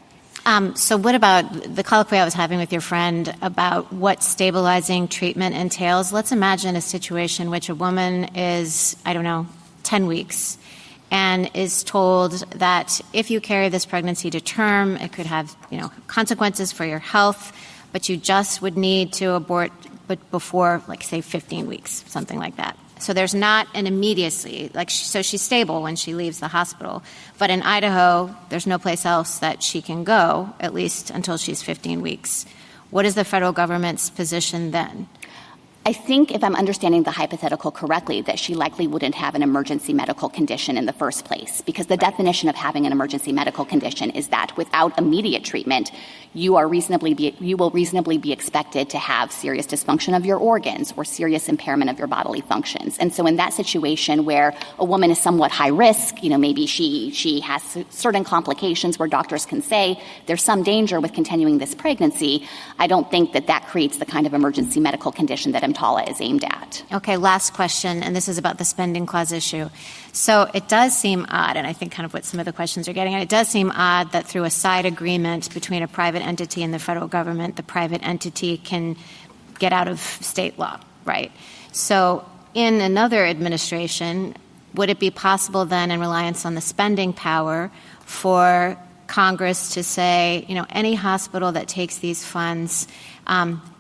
So what about the colloquy I was having with your friend about what stabilizing treatment entails? Let's imagine a situation in which a woman is, 10 weeks and is told that if you carry this pregnancy to term, it could have, consequences for your health, but you just would need to abort but before, say, 15 weeks, something like that. So there's not an immediacy, so she's stable when she leaves the hospital. But in Idaho, there's no place else that she can go, at least until she's 15 weeks. what is the federal government's position then? I think, if I'm understanding the hypothetical correctly, that she likely wouldn't have an emergency medical condition in the first place, because the definition of having an emergency medical condition is that without immediate treatment, you will reasonably be expected to have serious dysfunction of your organs or serious impairment of your bodily functions. And so in that situation where a woman is somewhat high risk, maybe she has certain complications where doctors can say there's some danger with continuing this pregnancy, I don't think that creates the kind of emergency medical condition that EMTALA is aimed at. Okay, last question, and this is about the spending clause issue. So it does seem odd, and I think kind of what some of the questions are getting at, it does seem odd that through a side agreement between a private entity and the federal government, the private entity can get out of state law, right? So in another administration, would it be possible then, in reliance on the spending power, for Congress to say, any hospital that takes these funds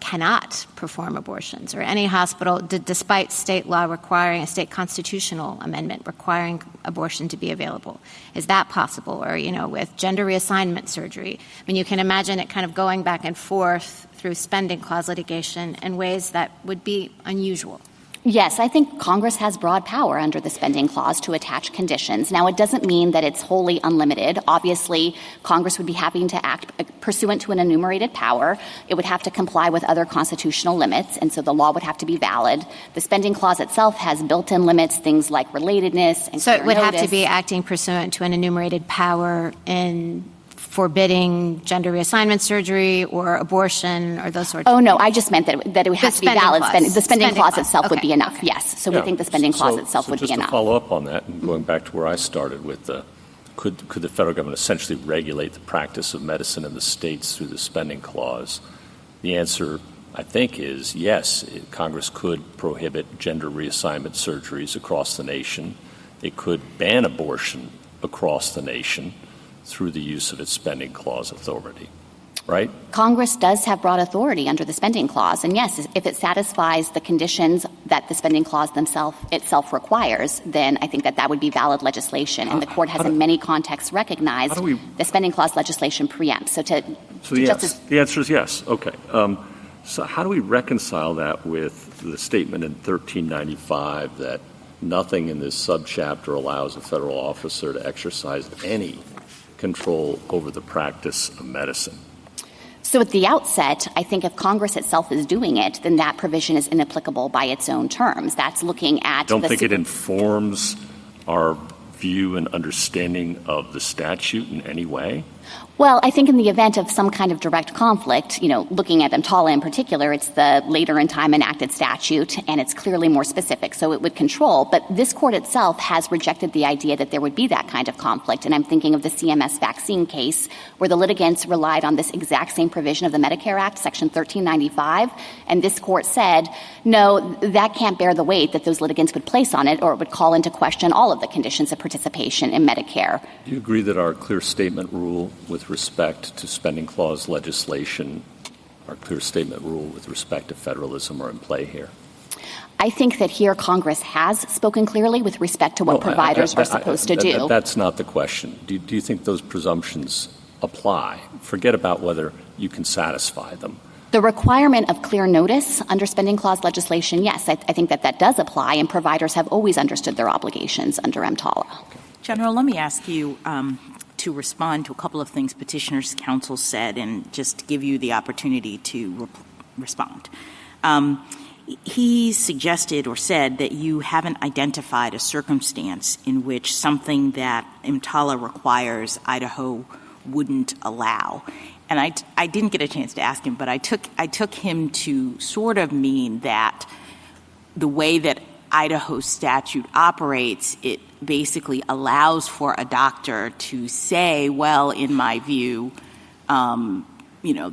cannot perform abortions, or any hospital, despite state law requiring a state constitutional amendment requiring abortion to be available? Is that possible? Or, with gender reassignment surgery? I mean, you can imagine it kind of going back and forth through spending clause litigation in ways that would be unusual. Yes, I think Congress has broad power under the spending clause to attach conditions. Now, it doesn't mean that it's wholly unlimited. Obviously, Congress would be having to act pursuant to an enumerated power. It would have to comply with other constitutional limits, and so the law would have to be valid. The spending clause itself has built-in limits, things like relatedness and so it would notice. Have to be acting pursuant to an enumerated power in forbidding gender reassignment surgery or abortion or those sorts of things? Oh, no, I just meant that it would have to be valid. The spending clause itself would be enough, okay. Yes. So we think the spending clause itself would be enough. Just to follow up on that, and going back to where I started with could the federal government essentially regulate the practice of medicine in the states through the spending clause? The answer, I think, is yes. Congress could prohibit gender reassignment surgeries across the nation. It could ban abortion across the nation through the use of its spending clause authority, right? Congress does have broad authority under the spending clause, and yes, if it satisfies the conditions that the spending clause itself requires, then I think that would be valid legislation, and the court has in many contexts recognized the spending clause legislation preempts. The answer is yes. Okay. So how do we reconcile that with the statement in 1395 that nothing in this subchapter allows a federal officer to exercise any control over the practice of medicine? So at the outset, I think if Congress itself is doing it, then that provision is inapplicable by its own terms. That's looking at... Don't think it informs our view and understanding of the statute in any way? Well, I think in the event of some kind of direct conflict, looking at EMTALA in particular, it's the later in time enacted statute, and it's clearly more specific, so it would control. But this court itself has rejected the idea that there would be that kind of conflict, and I'm thinking of the CMS vaccine case, where the litigants relied on this exact same provision of the Medicare Act, Section 1395, and this court said, no, that can't bear the weight that those litigants would place on it, or it would call into question all of the conditions of participation in Medicare. Do you agree that our clear statement rule with respect to spending clause legislation, our clear statement rule with respect to federalism are in play here? I think that here Congress has spoken clearly with respect to what providers are supposed to do. That's not the question. Do you think those presumptions apply? Forget about whether you can satisfy them. The requirement of clear notice under spending clause legislation, yes, I think that does apply, and providers have always understood their obligations under EMTALA. Okay. General, let me ask you to respond to a couple of things Petitioner's counsel said and just give you the opportunity to respond. He suggested or said that you haven't identified a circumstance in which something that EMTALA requires Idaho wouldn't allow. And I didn't get a chance to ask him, but I took him to sort of mean that the way that Idaho's statute operates, it basically allows for a doctor to say, well, in my view,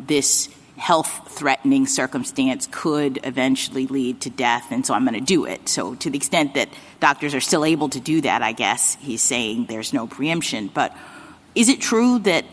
this health-threatening circumstance could eventually lead to death, and so I'm going to do it. So to the extent that doctors are still able to do that, I guess he's saying there's no preemption. But is it true that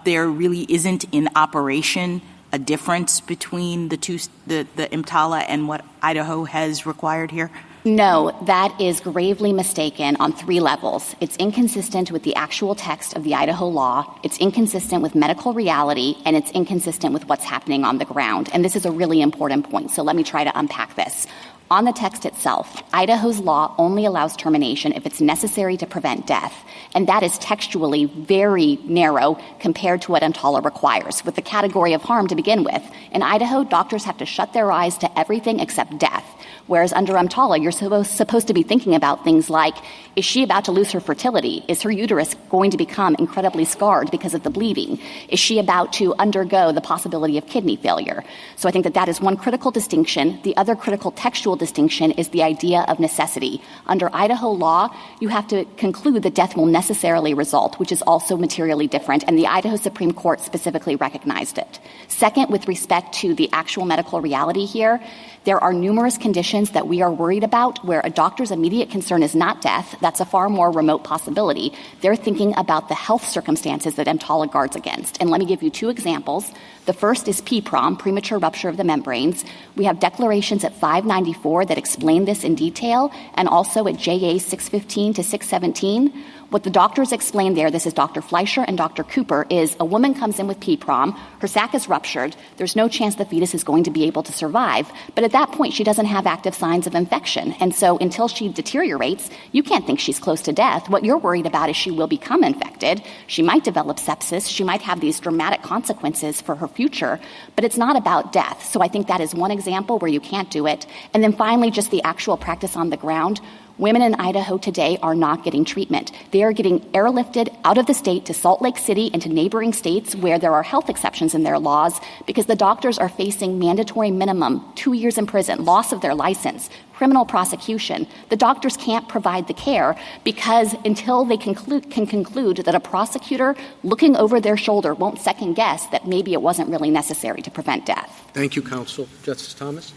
there really isn't in operation a difference between the EMTALA and what Idaho has required here? No, that is gravely mistaken on 3 levels. It's inconsistent with the actual text of the Idaho law, it's inconsistent with medical reality, and it's inconsistent with what's happening on the ground. And this is a really important point, so let me try to unpack this. On the text itself, Idaho's law only allows termination if it's necessary to prevent death, and that is textually very narrow compared to what EMTALA requires, with the category of harm to begin with. In Idaho, doctors have to shut their eyes to everything except death, whereas under EMTALA, you're supposed to be thinking about things like, is she about to lose her fertility? Is her uterus going to become incredibly scarred because of the bleeding? Is she about to undergo the possibility of kidney failure? So I think that is one critical distinction. The other critical textual distinction is the idea of necessity. Under Idaho law, you have to conclude that death will necessarily result, which is also materially different, and the Idaho Supreme Court specifically recognized it. Second, with respect to the actual medical reality here, there are numerous conditions that we are worried about where a doctor's immediate concern is not death. That's a far more remote possibility. They're thinking about the health circumstances that EMTALA guards against. And let me give you 2 examples. The first is PPROM, premature rupture of the membranes. We have declarations at 594 that explain this in detail, and also at JA 615 to 617. What the doctors explain there, this is Dr. Fleischer and Dr. Cooper, is a woman comes in with PPROM, her sac is ruptured, there's no chance the fetus is going to be able to survive, but at that point she doesn't have active signs of infection. And so until she deteriorates, you can't think she's close to death. What you're worried about is she will become infected, she might develop sepsis, she might have these dramatic consequences for her future, but it's not about death. So I think that is one example where you can't do it. And then finally, just the actual practice on the ground. Women in Idaho today are not getting treatment. They are getting airlifted out of the state to Salt Lake City and to neighboring states where there are health exceptions in their laws because the doctors are facing mandatory minimum, 2 years in prison, loss of their license, criminal prosecution. The doctors can't provide the care because until they can conclude that a prosecutor looking over their shoulder won't second guess that maybe it wasn't really necessary to prevent death. Thank you, counsel. Justice Thomas?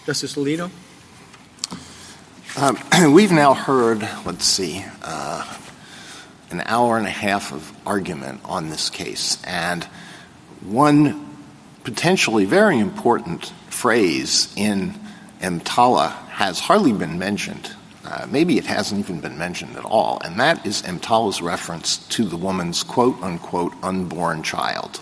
Justice Alito? We've now heard, an hour and a half of argument on this case, and one potentially very important phrase in EMTALA has hardly been mentioned. Maybe it hasn't even been mentioned at all, and that is EMTALA's reference to the woman's quote-unquote unborn child.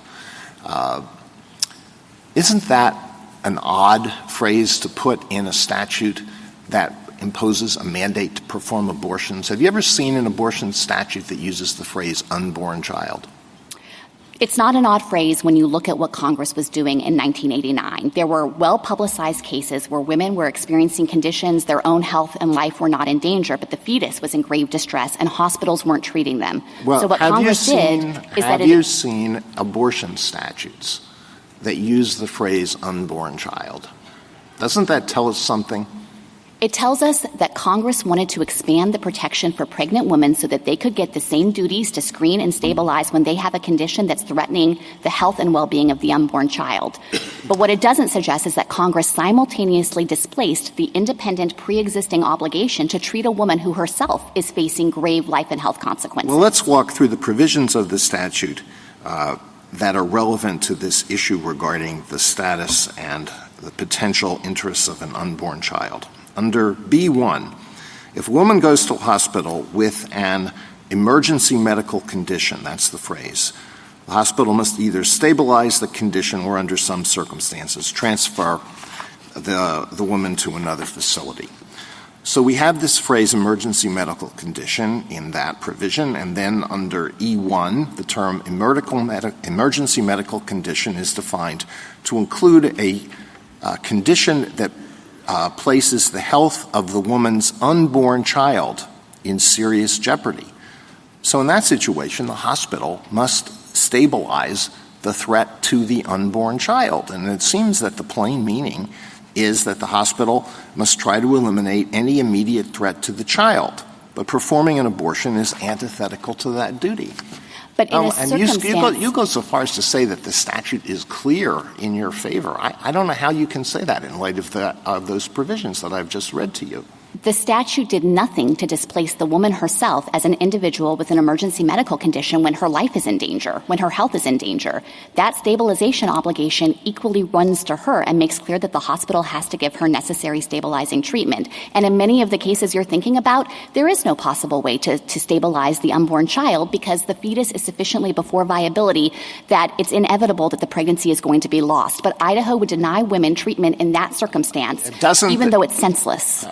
Isn't that an odd phrase to put in a statute that imposes a mandate to perform abortions? Have you ever seen an abortion statute that uses the phrase unborn child? It's not an odd phrase when you look at what Congress was doing in 1989. There were well-publicized cases where women were experiencing conditions, their own health and life were not in danger, but the fetus was in grave distress and hospitals weren't treating them. Well, so what Congress did is that have you seen abortion statutes that use the phrase unborn child? Doesn't that tell us something? It tells us that Congress wanted to expand the protection for pregnant women so that they could get the same duties to screen and stabilize when they have a condition that's threatening the health and well-being of the unborn child. But what it doesn't suggest is that Congress simultaneously displaced the independent pre-existing obligation to treat a woman who herself is facing grave life and health consequences. Well, let's walk through the provisions of the statute that are relevant to this issue regarding the status and the potential interests of an unborn child. Under B1, if a woman goes to a hospital with an emergency medical condition, that's the phrase, the hospital must either stabilize the condition or, under some circumstances, transfer the woman to another facility. So we have this phrase emergency medical condition in that provision, and then under E1, the term emergency medical condition is defined to include a condition that places the health of the woman's unborn child in serious jeopardy. So in that situation, the hospital must stabilize the threat to the unborn child. And it seems that the plain meaning is that the hospital must try to eliminate any immediate threat to the child. But performing an abortion is antithetical to that duty. But in a circumstance... You go so far as to say that the statute is clear in your favor. I don't know how you can say that in light of those provisions that I've just read to you. The statute did nothing to displace the woman herself as an individual with an emergency medical condition when her life is in danger, when her health is in danger. That stabilization obligation equally runs to her and makes clear that the hospital has to give her necessary stabilizing treatment. And in many of the cases you're thinking about, there is no possible way to stabilize the unborn child because the fetus is sufficiently before viability that it's inevitable that the pregnancy is going to be lost. But Idaho would deny women treatment in that circumstance, even though it's senseless.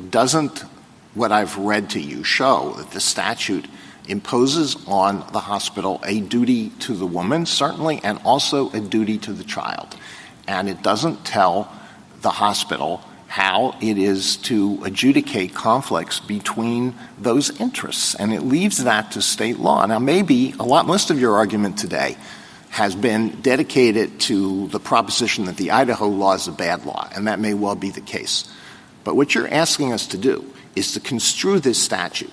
Doesn't what I've read to you show that the statute imposes on the hospital a duty to the woman, certainly, and also a duty to the child? And it doesn't tell the hospital how it is to adjudicate conflicts between those interests, and it leaves that to state law. Now, most of your argument today has been dedicated to the proposition that the Idaho law is a bad law, and that may well be the case. But what you're asking us to do is to construe this statute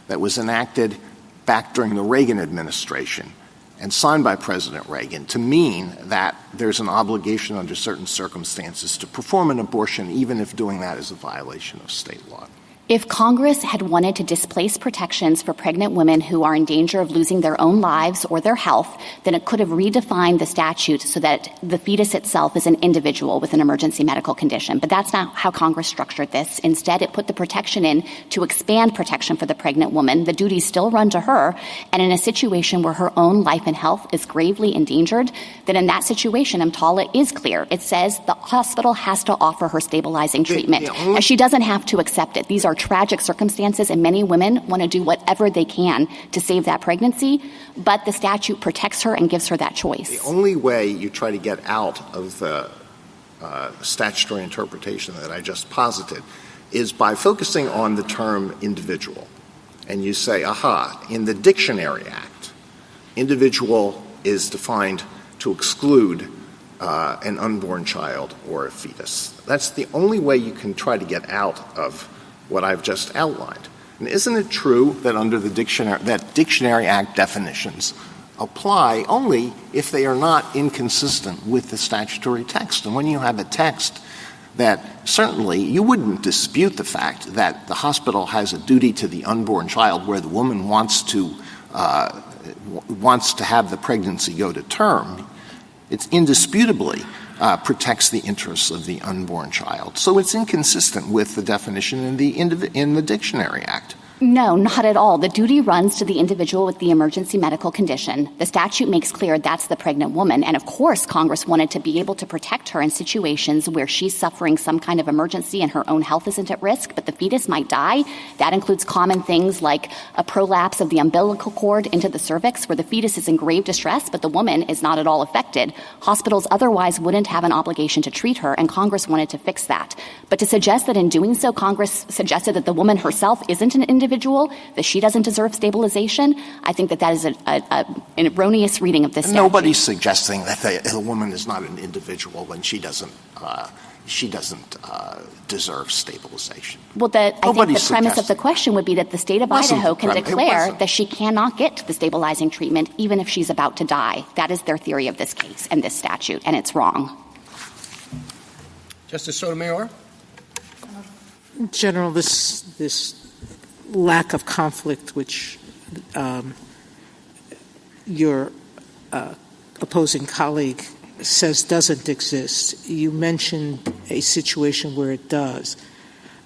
that was enacted back during the Reagan administration and signed by President Reagan to mean that there's an obligation under certain circumstances to perform an abortion, even if doing that is a violation of state law. If Congress had wanted to displace protections for pregnant women who are in danger of losing their own lives or their health, then it could have redefined the statute so that the fetus itself is an individual with an emergency medical condition. But that's not how Congress structured this. Instead, it put the protection in to expand protection for the pregnant woman. The duties still run to her. And in a situation where her own life and health is gravely endangered, then in that situation, EMTALA is clear. It says the hospital has to offer her stabilizing treatment. And she doesn't have to accept it. These are tragic circumstances, and many women want to do whatever they can to save that pregnancy, but the statute protects her and gives her that choice. The only way you try to get out of the statutory interpretation that I just posited is by focusing on the term individual. And you say, in the Dictionary Act, individual is defined to exclude an unborn child or a fetus. That's the only way you can try to get out of what I've just outlined. And isn't it true that under the Dictionary Act definitions apply only if they are not inconsistent with the statutory text? And when you have a text that certainly you wouldn't dispute the fact that the hospital has a duty to the unborn child where the woman wants to have the pregnancy go to term, it's indisputably protects the interests of the unborn child. So it's inconsistent with the definition in the Dictionary Act. No, not at all. The duty runs to the individual with the emergency medical condition. The statute makes clear that's the pregnant woman. And of course, Congress wanted to be able to protect her in situations where she's suffering some kind of emergency and her own health isn't at risk, but the fetus might die. That includes common things like a prolapse of the umbilical cord into the cervix where the fetus is in grave distress, but the woman is not at all affected. Hospitals otherwise wouldn't have an obligation to treat her, and Congress wanted to fix that. But to suggest that in doing so, Congress suggested that the woman herself isn't an individual, that she doesn't deserve stabilization, I think that is an erroneous reading of this statute. Nobody's suggesting that the woman is not an individual when she doesn't deserve stabilization. Well, I think the premise of the question would be that the state of Idaho can declare that she cannot get the stabilizing treatment even if she's about to die. That is their theory of this case and this statute, and it's wrong. Justice Sotomayor? General, this lack of conflict which your opposing colleague says doesn't exist. You mentioned a situation where it does.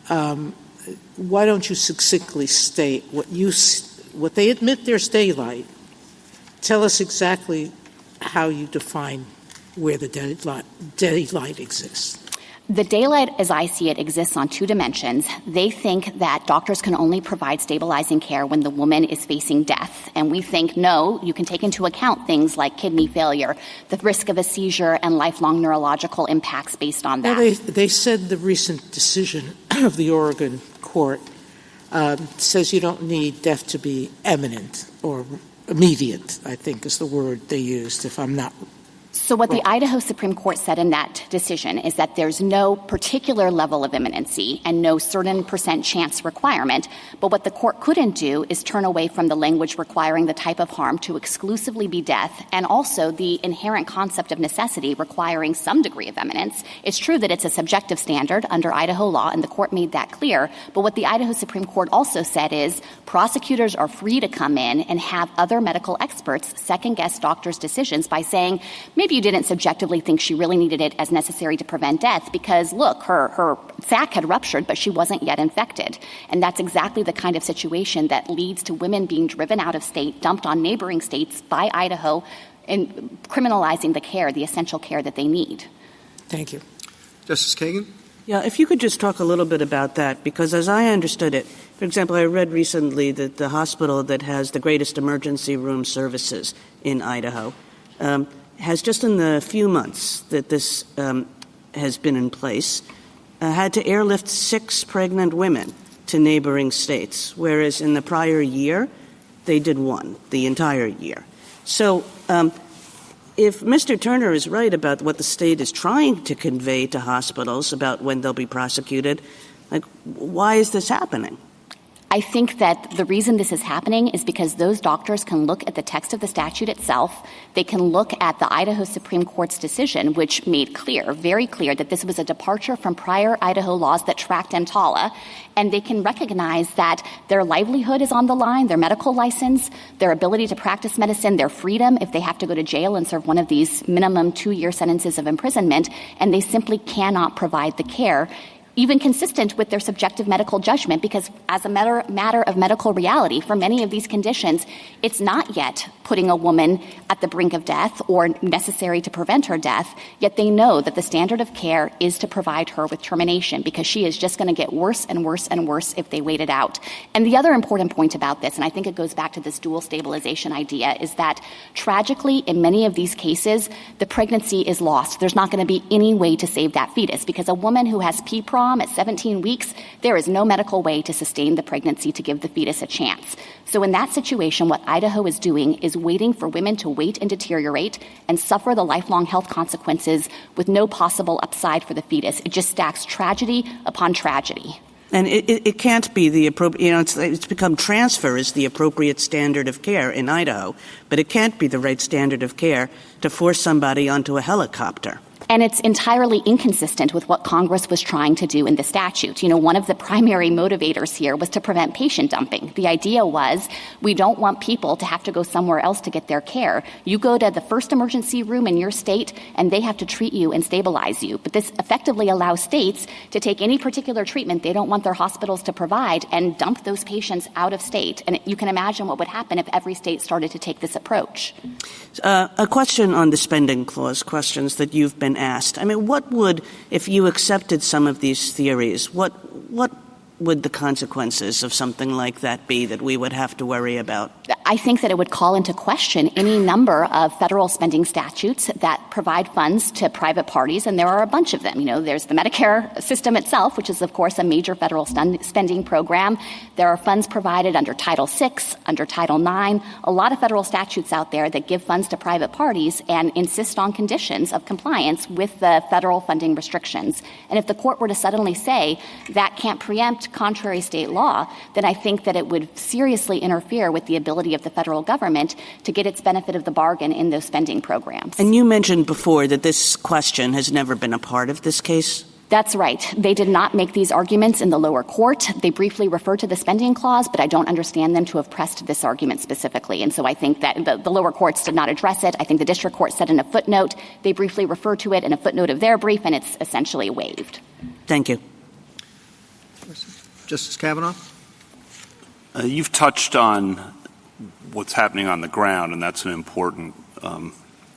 Why don't you succinctly state what they admit there's daylight? Tell us exactly how you define where the daylight exists. The daylight, as I see it, exists on two dimensions. They think that doctors can only provide stabilizing care when the woman is facing death. And we think, no, you can take into account things like kidney failure, the risk of a seizure, and lifelong neurological impacts based on that. Well, they said the recent decision of the Oregon court says you don't need death to be imminent or immediate, I think is the word they used, if I'm not So what the Idaho Supreme Court said in that decision is that there's no particular level of imminency and no certain % chance requirement, but what the court couldn't do is turn away from the language requiring the type of harm to exclusively be death and also the inherent concept of necessity requiring some degree of imminence. It's true that it's a subjective standard under Idaho law, and the court made that clear, but what the Idaho Supreme Court also said is prosecutors are free to come in and have other medical experts second-guess doctors' decisions by saying, maybe you didn't subjectively think she really needed it as necessary to prevent death because, look, her sac had ruptured, but she wasn't yet infected. And that's exactly the kind of situation that leads to women being driven out of state, dumped on neighboring states by Idaho, and criminalizing the care, the essential care that they need. Thank you. Justice Kagan? Yeah, if you could just talk a little bit about that, because as I understood it, for example, I read recently that the hospital that has the greatest emergency room services in Idaho has just in the few months that this has been in place had to airlift 6 pregnant women to neighboring states, whereas in the prior year they did 1, the entire year. So if Mr. Turner is right about what the state is trying to convey to hospitals about when they'll be prosecuted, like, why is this happening? I think that the reason this is happening is because those doctors can look at the text of the statute itself. They can look at the Idaho Supreme Court's decision, which made clear, very clear, that this was a departure from prior Idaho laws that tracked EMTALA. And they can recognize that their livelihood is on the line, their medical license, their ability to practice medicine, their freedom if they have to go to jail and serve one of these minimum 2-year sentences of imprisonment, and they simply cannot provide the care even consistent with their subjective medical judgment, because as a matter of medical reality, for many of these conditions, it's not yet putting a woman at the brink of death or necessary to prevent her death, yet they know that the standard of care is to provide her with termination because she is just going to get worse and worse and worse if they wait it out. And the other important point about this, and I think it goes back to this dual stabilization idea, is that tragically, in many of these cases, the pregnancy is lost. There's not going to be any way to save that fetus because a woman who has PPROM at 17 weeks, there is no medical way to sustain the pregnancy to give the fetus a chance. So in that situation, what Idaho is doing is waiting for women to wait and deteriorate and suffer the lifelong health consequences with no possible upside for the fetus. It just stacks tragedy upon tragedy. And it can't be the appropriate, it's become transfer is the appropriate standard of care in Idaho, but it can't be the right standard of care to force somebody onto a helicopter. And it's entirely inconsistent with what Congress was trying to do in the statute. You know, one of the primary motivators here was to prevent patient dumping. The idea was we don't want people to have to go somewhere else to get their care. You go to the first emergency room in your state, and they have to treat you and stabilize you. But this effectively allows states to take any particular treatment they don't want their hospitals to provide and dump those patients out of state. And you can imagine what would happen if every state started to take this approach. A question on the spending clause questions that you've been asked. I mean, what would, if you accepted some of these theories, what would the consequences of something like that be that we would have to worry about? I think that it would call into question any number of federal spending statutes that provide funds to private parties, and there are a bunch of them. You know, there's the Medicare system itself, which is, of course, a major federal spending program. There are funds provided under Title VI, under Title IX, a lot of federal statutes out there that give funds to private parties and insist on conditions of compliance with the federal funding restrictions. And if the court were to suddenly say that can't preempt contrary state law, then I think that it would seriously interfere with the ability of the federal government to get its benefit of the bargain in those spending programs. And you mentioned before that this question has never been a part of this case? That's right. They did not make these arguments in the lower court. They briefly referred to the spending clause, but I don't understand them to have pressed this argument specifically. And so I think that the lower courts did not address it. I think the district court said in a footnote, they briefly referred to it in a footnote of their brief, and it's essentially waived. Thank you. Justice Kavanaugh? You've touched on what's happening on the ground, and that's an important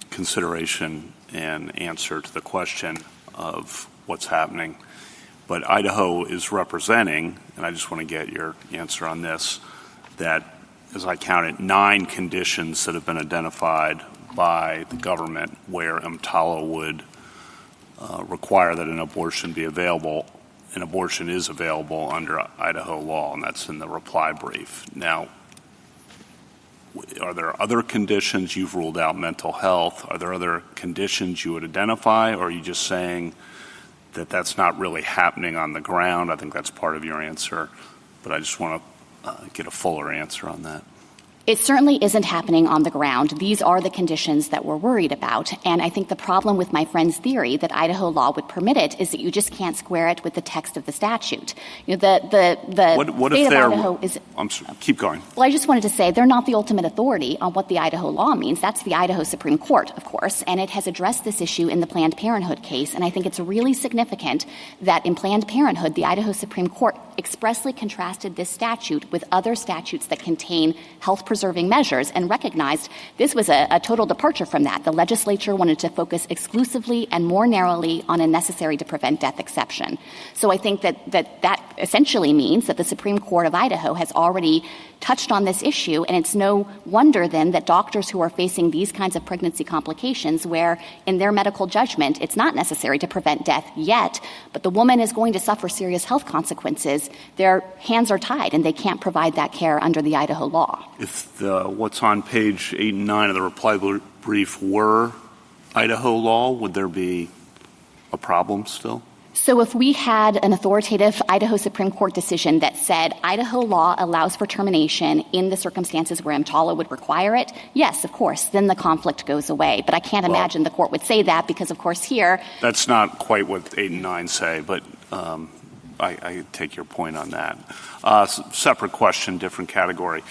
consideration and answer to the question of what's happening. But Idaho is representing, and I just want to get your answer on this, that, as I counted, 9 conditions that have been identified by the government where EMTALA would require that an abortion be available. An abortion is available under Idaho law, and that's in the reply brief. Now, Are there other conditions? You've ruled out mental health. Are there other conditions you would identify, or are you just saying that that's not really happening on the ground? I think that's part of your answer, but I just want to get a fuller answer on that. It certainly isn't happening on the ground. These are the conditions that we're worried about. And I think the problem with my friend's theory that Idaho law would permit it is that you just can't square it with the text of the statute. You know, what state if of they're, Idaho is. I'm sorry, keep going. Well, I just wanted to say they're not the ultimate authority on what the Idaho law means. That's the Idaho Supreme Court, of course, and it has addressed this issue in the Planned Parenthood case. And I think it's really significant that in Planned Parenthood, the Idaho Supreme Court expressly contrasted this statute with other statutes that contain health-preserving measures and recognized this was a total departure from that. The legislature wanted to focus exclusively and more narrowly on a necessary to prevent death exception. So I think that essentially means that the Supreme Court of Idaho has already touched on this issue, and it's no wonder then that doctors who are facing these kinds of pregnancy complications where in their medical judgment it's not necessary to prevent death yet, but the woman is going to suffer serious health consequences, their hands are tied and they can't provide that care under the Idaho law. If what's on page 8 and 9 of the reply brief were Idaho law, would there be a problem still? So if we had an authoritative Idaho Supreme Court decision that said Idaho law allows for termination in the circumstances where EMTALA would require it, yes, of course, then the conflict goes away. But I can't imagine the court would say that because, of course, here— That's not quite what 8 and 9 say, but I take your point on that. Separate question, different category.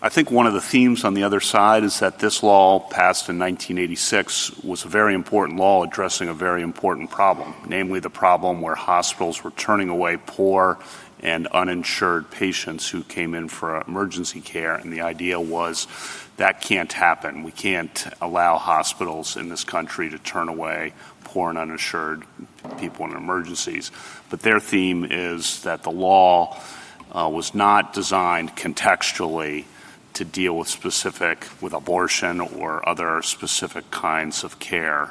I think one of the themes on the other side is that this law passed in 1986 was a very important law addressing a very important problem, namely the problem where hospitals were turning away poor and uninsured patients who came in for emergency care. And the idea was that can't happen. We can't allow hospitals in this country to turn away poor and uninsured people in emergencies. But their theme is that the law was not designed contextually to deal with abortion or other specific kinds of care.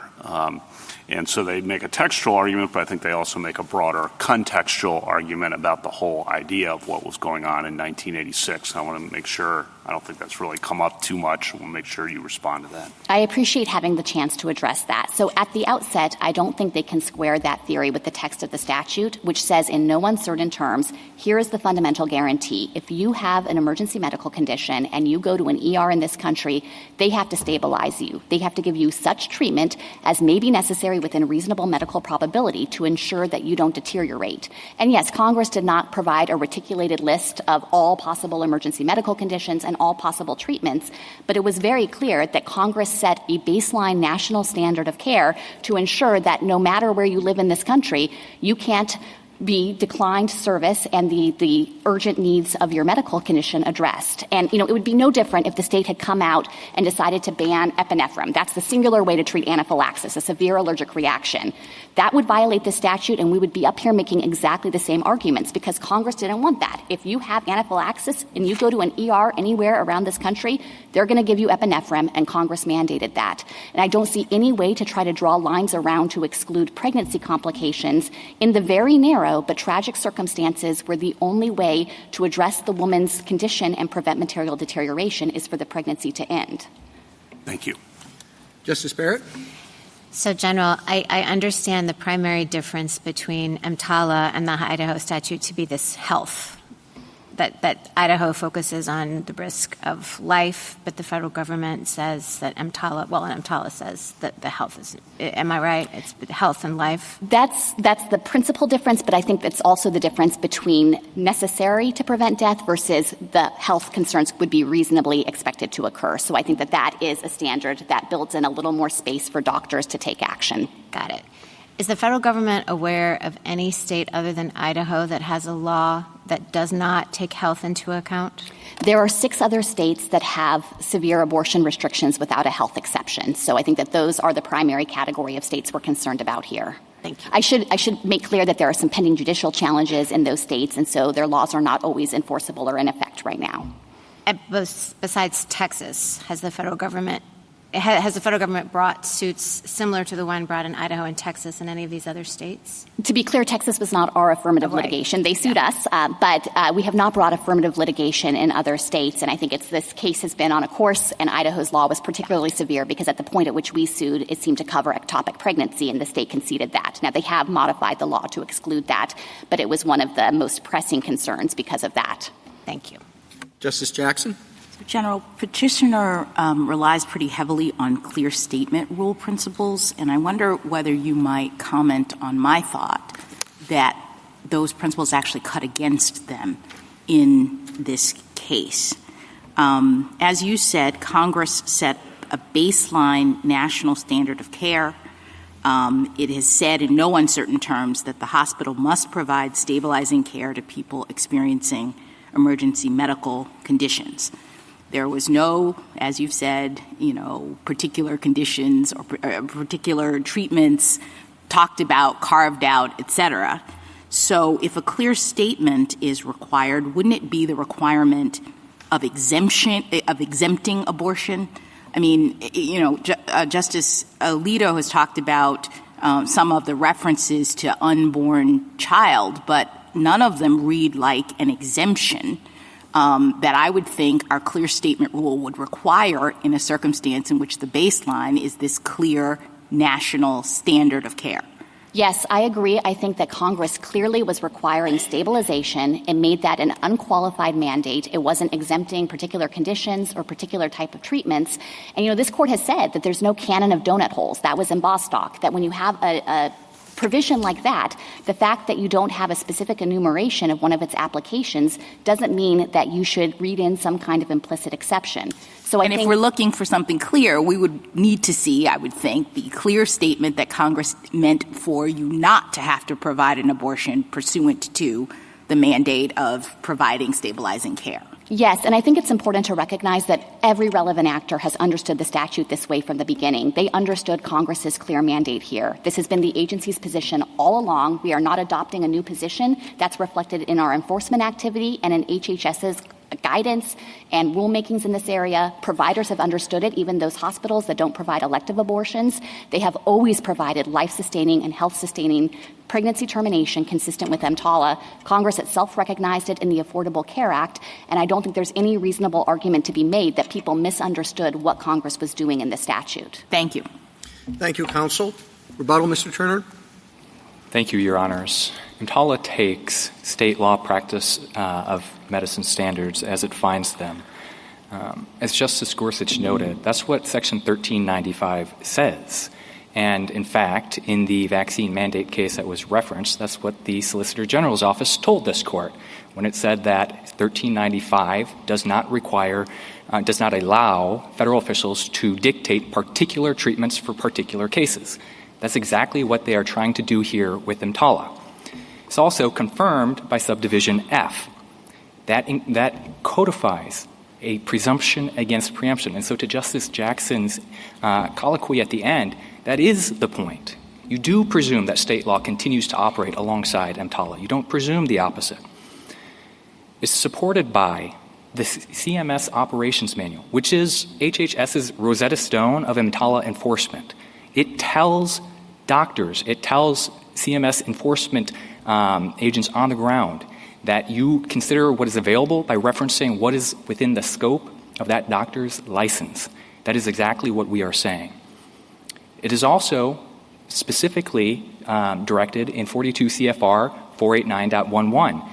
And so they make a textual argument, but I think they also make a broader contextual argument about the whole idea of what was going on in 1986. I want to make sure, I don't think that's really come up too much. I want to make sure you respond to that. I appreciate having the chance to address that. So at the outset, I don't think they can square that theory with the text of the statute, which says in no uncertain terms, here is the fundamental guarantee. If you have an emergency medical condition and you go to an ER in this country, they have to stabilize you. They have to give you such treatment as may be necessary within reasonable medical probability to ensure that you don't deteriorate. And yes, Congress did not provide a reticulated list of all possible emergency medical conditions and all possible treatments, but it was very clear that Congress set a baseline national standard of care to ensure that no matter where you live in this country, you can't be declined service and the urgent needs of your medical condition addressed. And, it would be no different if the state had come out and decided to ban epinephrine. That's the singular way to treat anaphylaxis, a severe allergic reaction. That would violate the statute, and we would be up here making exactly the same arguments because Congress didn't want that. If you have anaphylaxis and you go to an ER anywhere around this country, they're going to give you epinephrine, and Congress mandated that. And I don't see any way to try to draw lines around to exclude pregnancy complications in the very narrow but tragic circumstances where the only way to address the woman's condition and prevent material deterioration is for the pregnancy to end. Thank you. Justice Barrett? So, General, I understand the primary difference between EMTALA and the Idaho statute to be this health, that Idaho focuses on the risk of life, but the federal government says that EMTALA says that the health is, am I right? It's health and life. That's the principal difference, but I think that's also the difference between necessary to prevent death versus the health concerns would be reasonably expected to occur. So I think that is a standard that builds in a little more space for doctors to take action. Got it. Is the federal government aware of any state other than Idaho that has a law that does not take health into account? There are 6 other states that have severe abortion restrictions without a health exception. So I think that those are the primary category of states we're concerned about here. Thank you. I should make clear that there are some pending judicial challenges in those states, and so their laws are not always enforceable or in effect right now. Besides Texas, has the federal government Has the federal government brought suits similar to the one brought in Idaho and Texas and any of these other states? To be clear, Texas was not our affirmative litigation. They sued us, but we have not brought affirmative litigation in other states. And I think this case has been on a course, and Idaho's law was particularly severe because at the point at which we sued, it seemed to cover ectopic pregnancy, and the state conceded that. Now, they have modified the law to exclude that, but it was one of the most pressing concerns because of that. Thank you. Justice Jackson? General, petitioner relies pretty heavily on clear statement rule principles, and I wonder whether you might comment on my thought that those principles actually cut against them in this case. As you said, Congress set a baseline national standard of care. It has said in no uncertain terms that the hospital must provide stabilizing care to people experiencing emergency medical conditions. There was no, as you've said, particular conditions or particular treatments talked about, carved out, et cetera. So if a clear statement is required, wouldn't it be the requirement of exempting abortion? I mean, Justice Alito has talked about some of the references to unborn child, but none of them read like an exemption that I would think our clear statement rule would require in a circumstance in which the baseline is this clear national standard of care. Yes, I agree. I think that Congress clearly was requiring stabilization and made that an unqualified mandate. It wasn't exempting particular conditions or particular type of treatments. And, this court has said that there's no canon of donut holes. That was in Bostock, that when you have a provision like that, the fact that you don't have a specific enumeration of one of its applications doesn't mean that you should read in some kind of implicit exception. So if we're looking for something clear, we would need to see, I would think, the clear statement that Congress meant for you not to have to provide an abortion pursuant to the mandate of providing stabilizing care. Yes, and I think it's important to recognize that every relevant actor has understood the statute this way from the beginning. They understood Congress's clear mandate here. This has been the agency's position all along. We are not adopting a new position. That's reflected in our enforcement activity and in HHS's guidance and rulemakings in this area. Providers have understood it, even those hospitals that don't provide elective abortions. They have always provided life-sustaining and health-sustaining pregnancy termination consistent with EMTALA. Congress itself recognized it in the Affordable Care Act, and I don't think there's any reasonable argument to be made that people misunderstood what Congress was doing in the statute. Thank you. Thank you, counsel. Rebuttal, Mr. Turner? Thank you, Your Honors. EMTALA takes state law practice of medicine standards as it finds them. As Justice Gorsuch noted, that's what Section 1395 says. And in fact, in the vaccine mandate case that was referenced, that's what the Solicitor General's office told this court when it said that 1395 does not allow federal officials to dictate particular treatments for particular cases. That's exactly what they are trying to do here with EMTALA. It's also confirmed by subdivision F. That codifies a presumption against preemption. And so to Justice Jackson's colloquy at the end, that is the point. You do presume that state law continues to operate alongside EMTALA. You don't presume the opposite. It's supported by the CMS Operations Manual, which is HHS's Rosetta Stone of EMTALA enforcement. It tells doctors, it tells CMS enforcement agents on the ground that you consider what is available by referencing what is within the scope of that doctor's license. That is exactly what we are saying. It is also specifically directed in 42 CFR 489.11,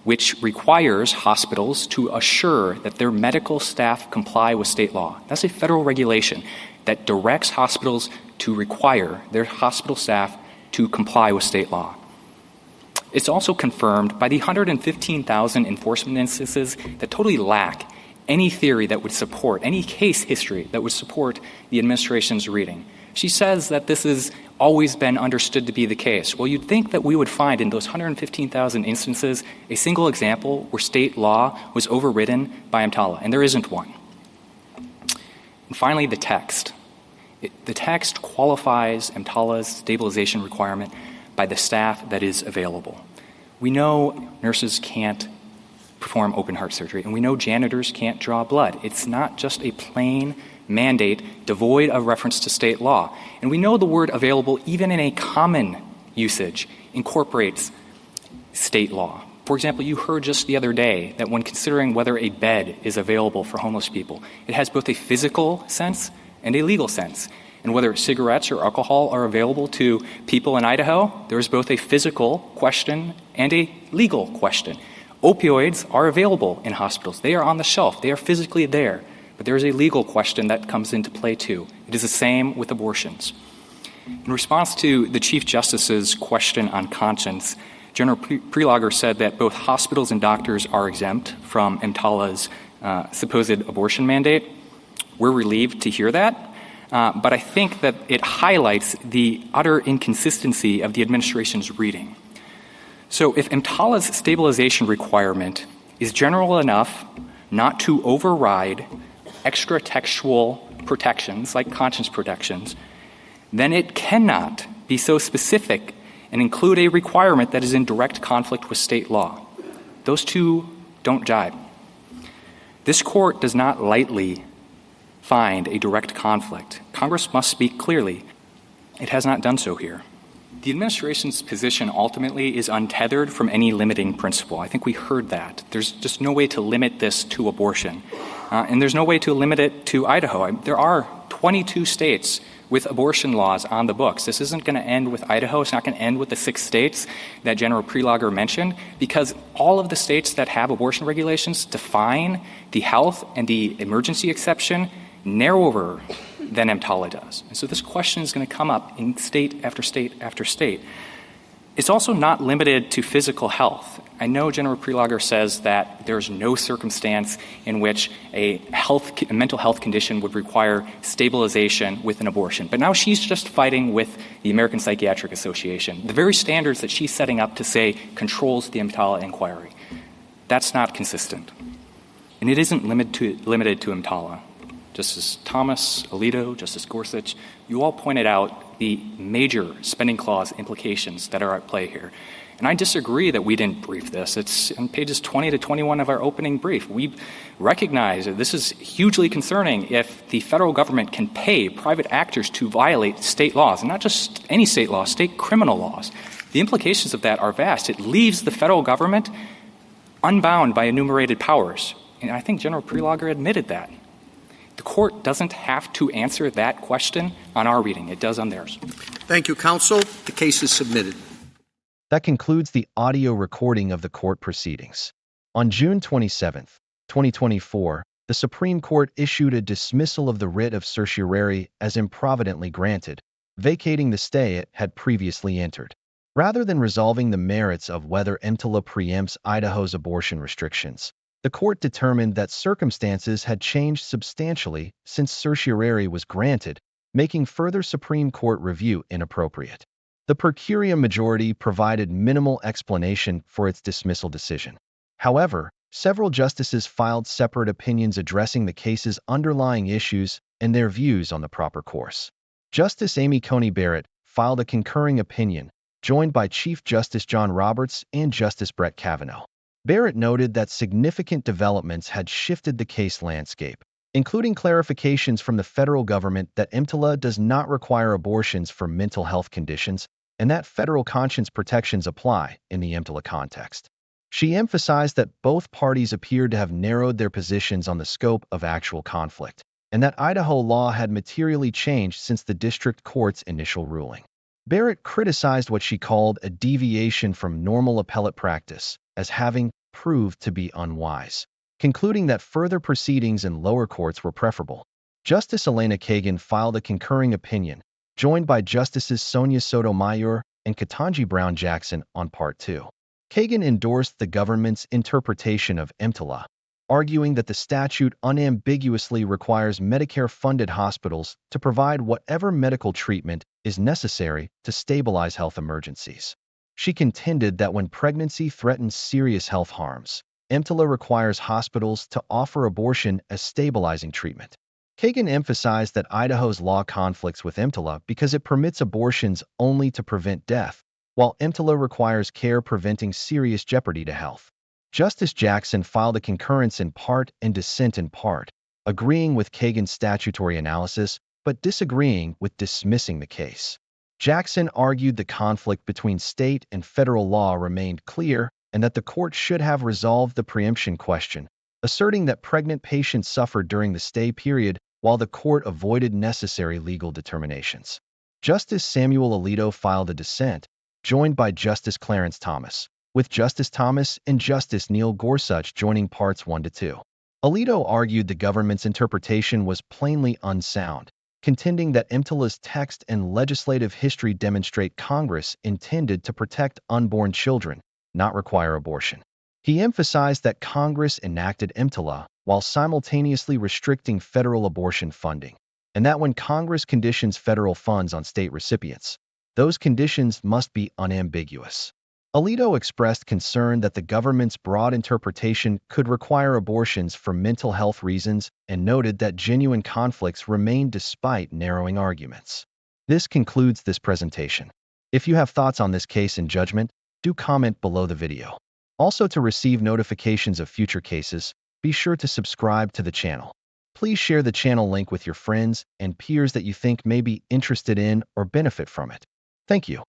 which requires hospitals to assure that their medical staff comply with state law. That's a federal regulation that directs hospitals to require their hospital staff to comply with state law. It's also confirmed by the 115,000 enforcement instances that totally lack any theory that would support, any case history that would support the administration's reading. She says that this has always been understood to be the case. Well, you'd think that we would find in those 115,000 instances a single example where state law was overridden by EMTALA, and there isn't one. And finally, the text. The text qualifies EMTALA's stabilization requirement by the staff that is available. We know nurses can't perform open heart surgery. And we know janitors can't draw blood. It's not just a plain mandate devoid of reference to state law. And we know the word available, even in a common usage, incorporates state law. For example, you heard just the other day that when considering whether a bed is available for homeless people, it has both a physical sense and a legal sense. And whether cigarettes or alcohol are available to people in Idaho, there is both a physical question and a legal question. Opioids are available in hospitals. They are on the shelf. They are physically there. But there is a legal question that comes into play too. It is the same with abortions. In response to the Chief Justice's question on conscience, General Prelogger said that both hospitals and doctors are exempt from EMTALA's supposed abortion mandate. We're relieved to hear that, but I think that it highlights the utter inconsistency of the administration's reading. So if EMTALA's stabilization requirement is general enough not to override extra textual protections like conscience protections, then it cannot be so specific and include a requirement that is in direct conflict with state law. Those two don't jibe. This court does not lightly find a direct conflict. Congress must speak clearly. It has not done so here. The administration's position ultimately is untethered from any limiting principle. I think we heard that. There's just no way to limit this to abortion. And there's no way to limit it to Idaho. There are 22 states with abortion laws on the books. This isn't going to end with Idaho. It's not going to end with the 6 states that General Prelogger mentioned, because all of the states that have abortion regulations define the health and the emergency exception narrower than EMTALA does. And so this question is going to come up in state after state after state. It's also not limited to physical health. I know General Prelogger says that there's no circumstance in which a mental health condition would require stabilization with an abortion. But now she's just fighting with the American Psychiatric Association, the very standards that she's setting up to say controls the EMTALA inquiry. That's not consistent. And it isn't limited to EMTALA. Justice Thomas, Alito, Justice Gorsuch, you all pointed out the major spending clause implications that are at play here. And I disagree that we didn't brief this. It's on pages 20 to 21 of our opening brief. We recognize that this is hugely concerning if the federal government can pay private actors to violate state laws, and not just any state laws, state criminal laws. The implications of that are vast. It leaves the federal government unbound by enumerated powers. And I think General Prelogger admitted that. The court doesn't have to answer that question on our reading. It does on theirs. Thank you, counsel. The case is submitted. That concludes the audio recording of the court proceedings. On June 27, 2024, the Supreme Court issued a dismissal of the writ of certiorari as improvidently granted, vacating the stay it had previously entered. Rather than resolving the merits of whether EMTALA preempts Idaho's abortion restrictions, the court determined that circumstances had changed substantially since certiorari was granted, making further Supreme Court review inappropriate. The per curiam majority provided minimal explanation for its dismissal decision. However, several justices filed separate opinions addressing the case's underlying issues and their views on the proper course. Justice Amy Coney Barrett filed a concurring opinion, joined by Chief Justice John Roberts and Justice Brett Kavanaugh. Barrett noted that significant developments had shifted the case landscape, including clarifications from the federal government that EMTALA does not require abortions for mental health conditions and that federal conscience protections apply in the EMTALA context. She emphasized that both parties appeared to have narrowed their positions on the scope of actual conflict, and that Idaho law had materially changed since the district court's initial ruling. Barrett criticized what she called a deviation from normal appellate practice as having proved to be unwise, concluding that further proceedings in lower courts were preferable. Justice Elena Kagan filed a concurring opinion, joined by Justices Sonia Sotomayor and Ketanji Brown Jackson on Part 2. Kagan endorsed the government's interpretation of EMTALA, arguing that the statute unambiguously requires Medicare-funded hospitals to provide whatever medical treatment is necessary to stabilize health emergencies. She contended that when pregnancy threatens serious health harms, EMTALA requires hospitals to offer abortion as stabilizing treatment. Kagan emphasized that Idaho's law conflicts with EMTALA because it permits abortions only to prevent death, while EMTALA requires care preventing serious jeopardy to health. Justice Jackson filed a concurrence in part and dissent in part, agreeing with Kagan's statutory analysis but disagreeing with dismissing the case. Jackson argued the conflict between state and federal law remained clear and that the court should have resolved the preemption question, asserting that pregnant patients suffered during the stay period while the court avoided necessary legal determinations. Justice Samuel Alito filed a dissent, joined by Justice Clarence Thomas, with Justice Thomas and Justice Neil Gorsuch joining parts 1 to 2. Alito argued the government's interpretation was plainly unsound, contending that EMTALA's text and legislative history demonstrate Congress intended to protect unborn children, not require abortion. He emphasized that Congress enacted EMTALA while simultaneously restricting federal abortion funding, and that when Congress conditions federal funds on state recipients, those conditions must be unambiguous. Alito expressed concern that the government's broad interpretation could require abortions for mental health reasons and noted that genuine conflicts remain despite narrowing arguments. This concludes this presentation. If you have thoughts on this case and judgment, do comment below the video. Also, to receive notifications of future cases, be sure to subscribe to the channel. Please share the channel link with your friends and peers that you think may be interested in or benefit from it. Thank you.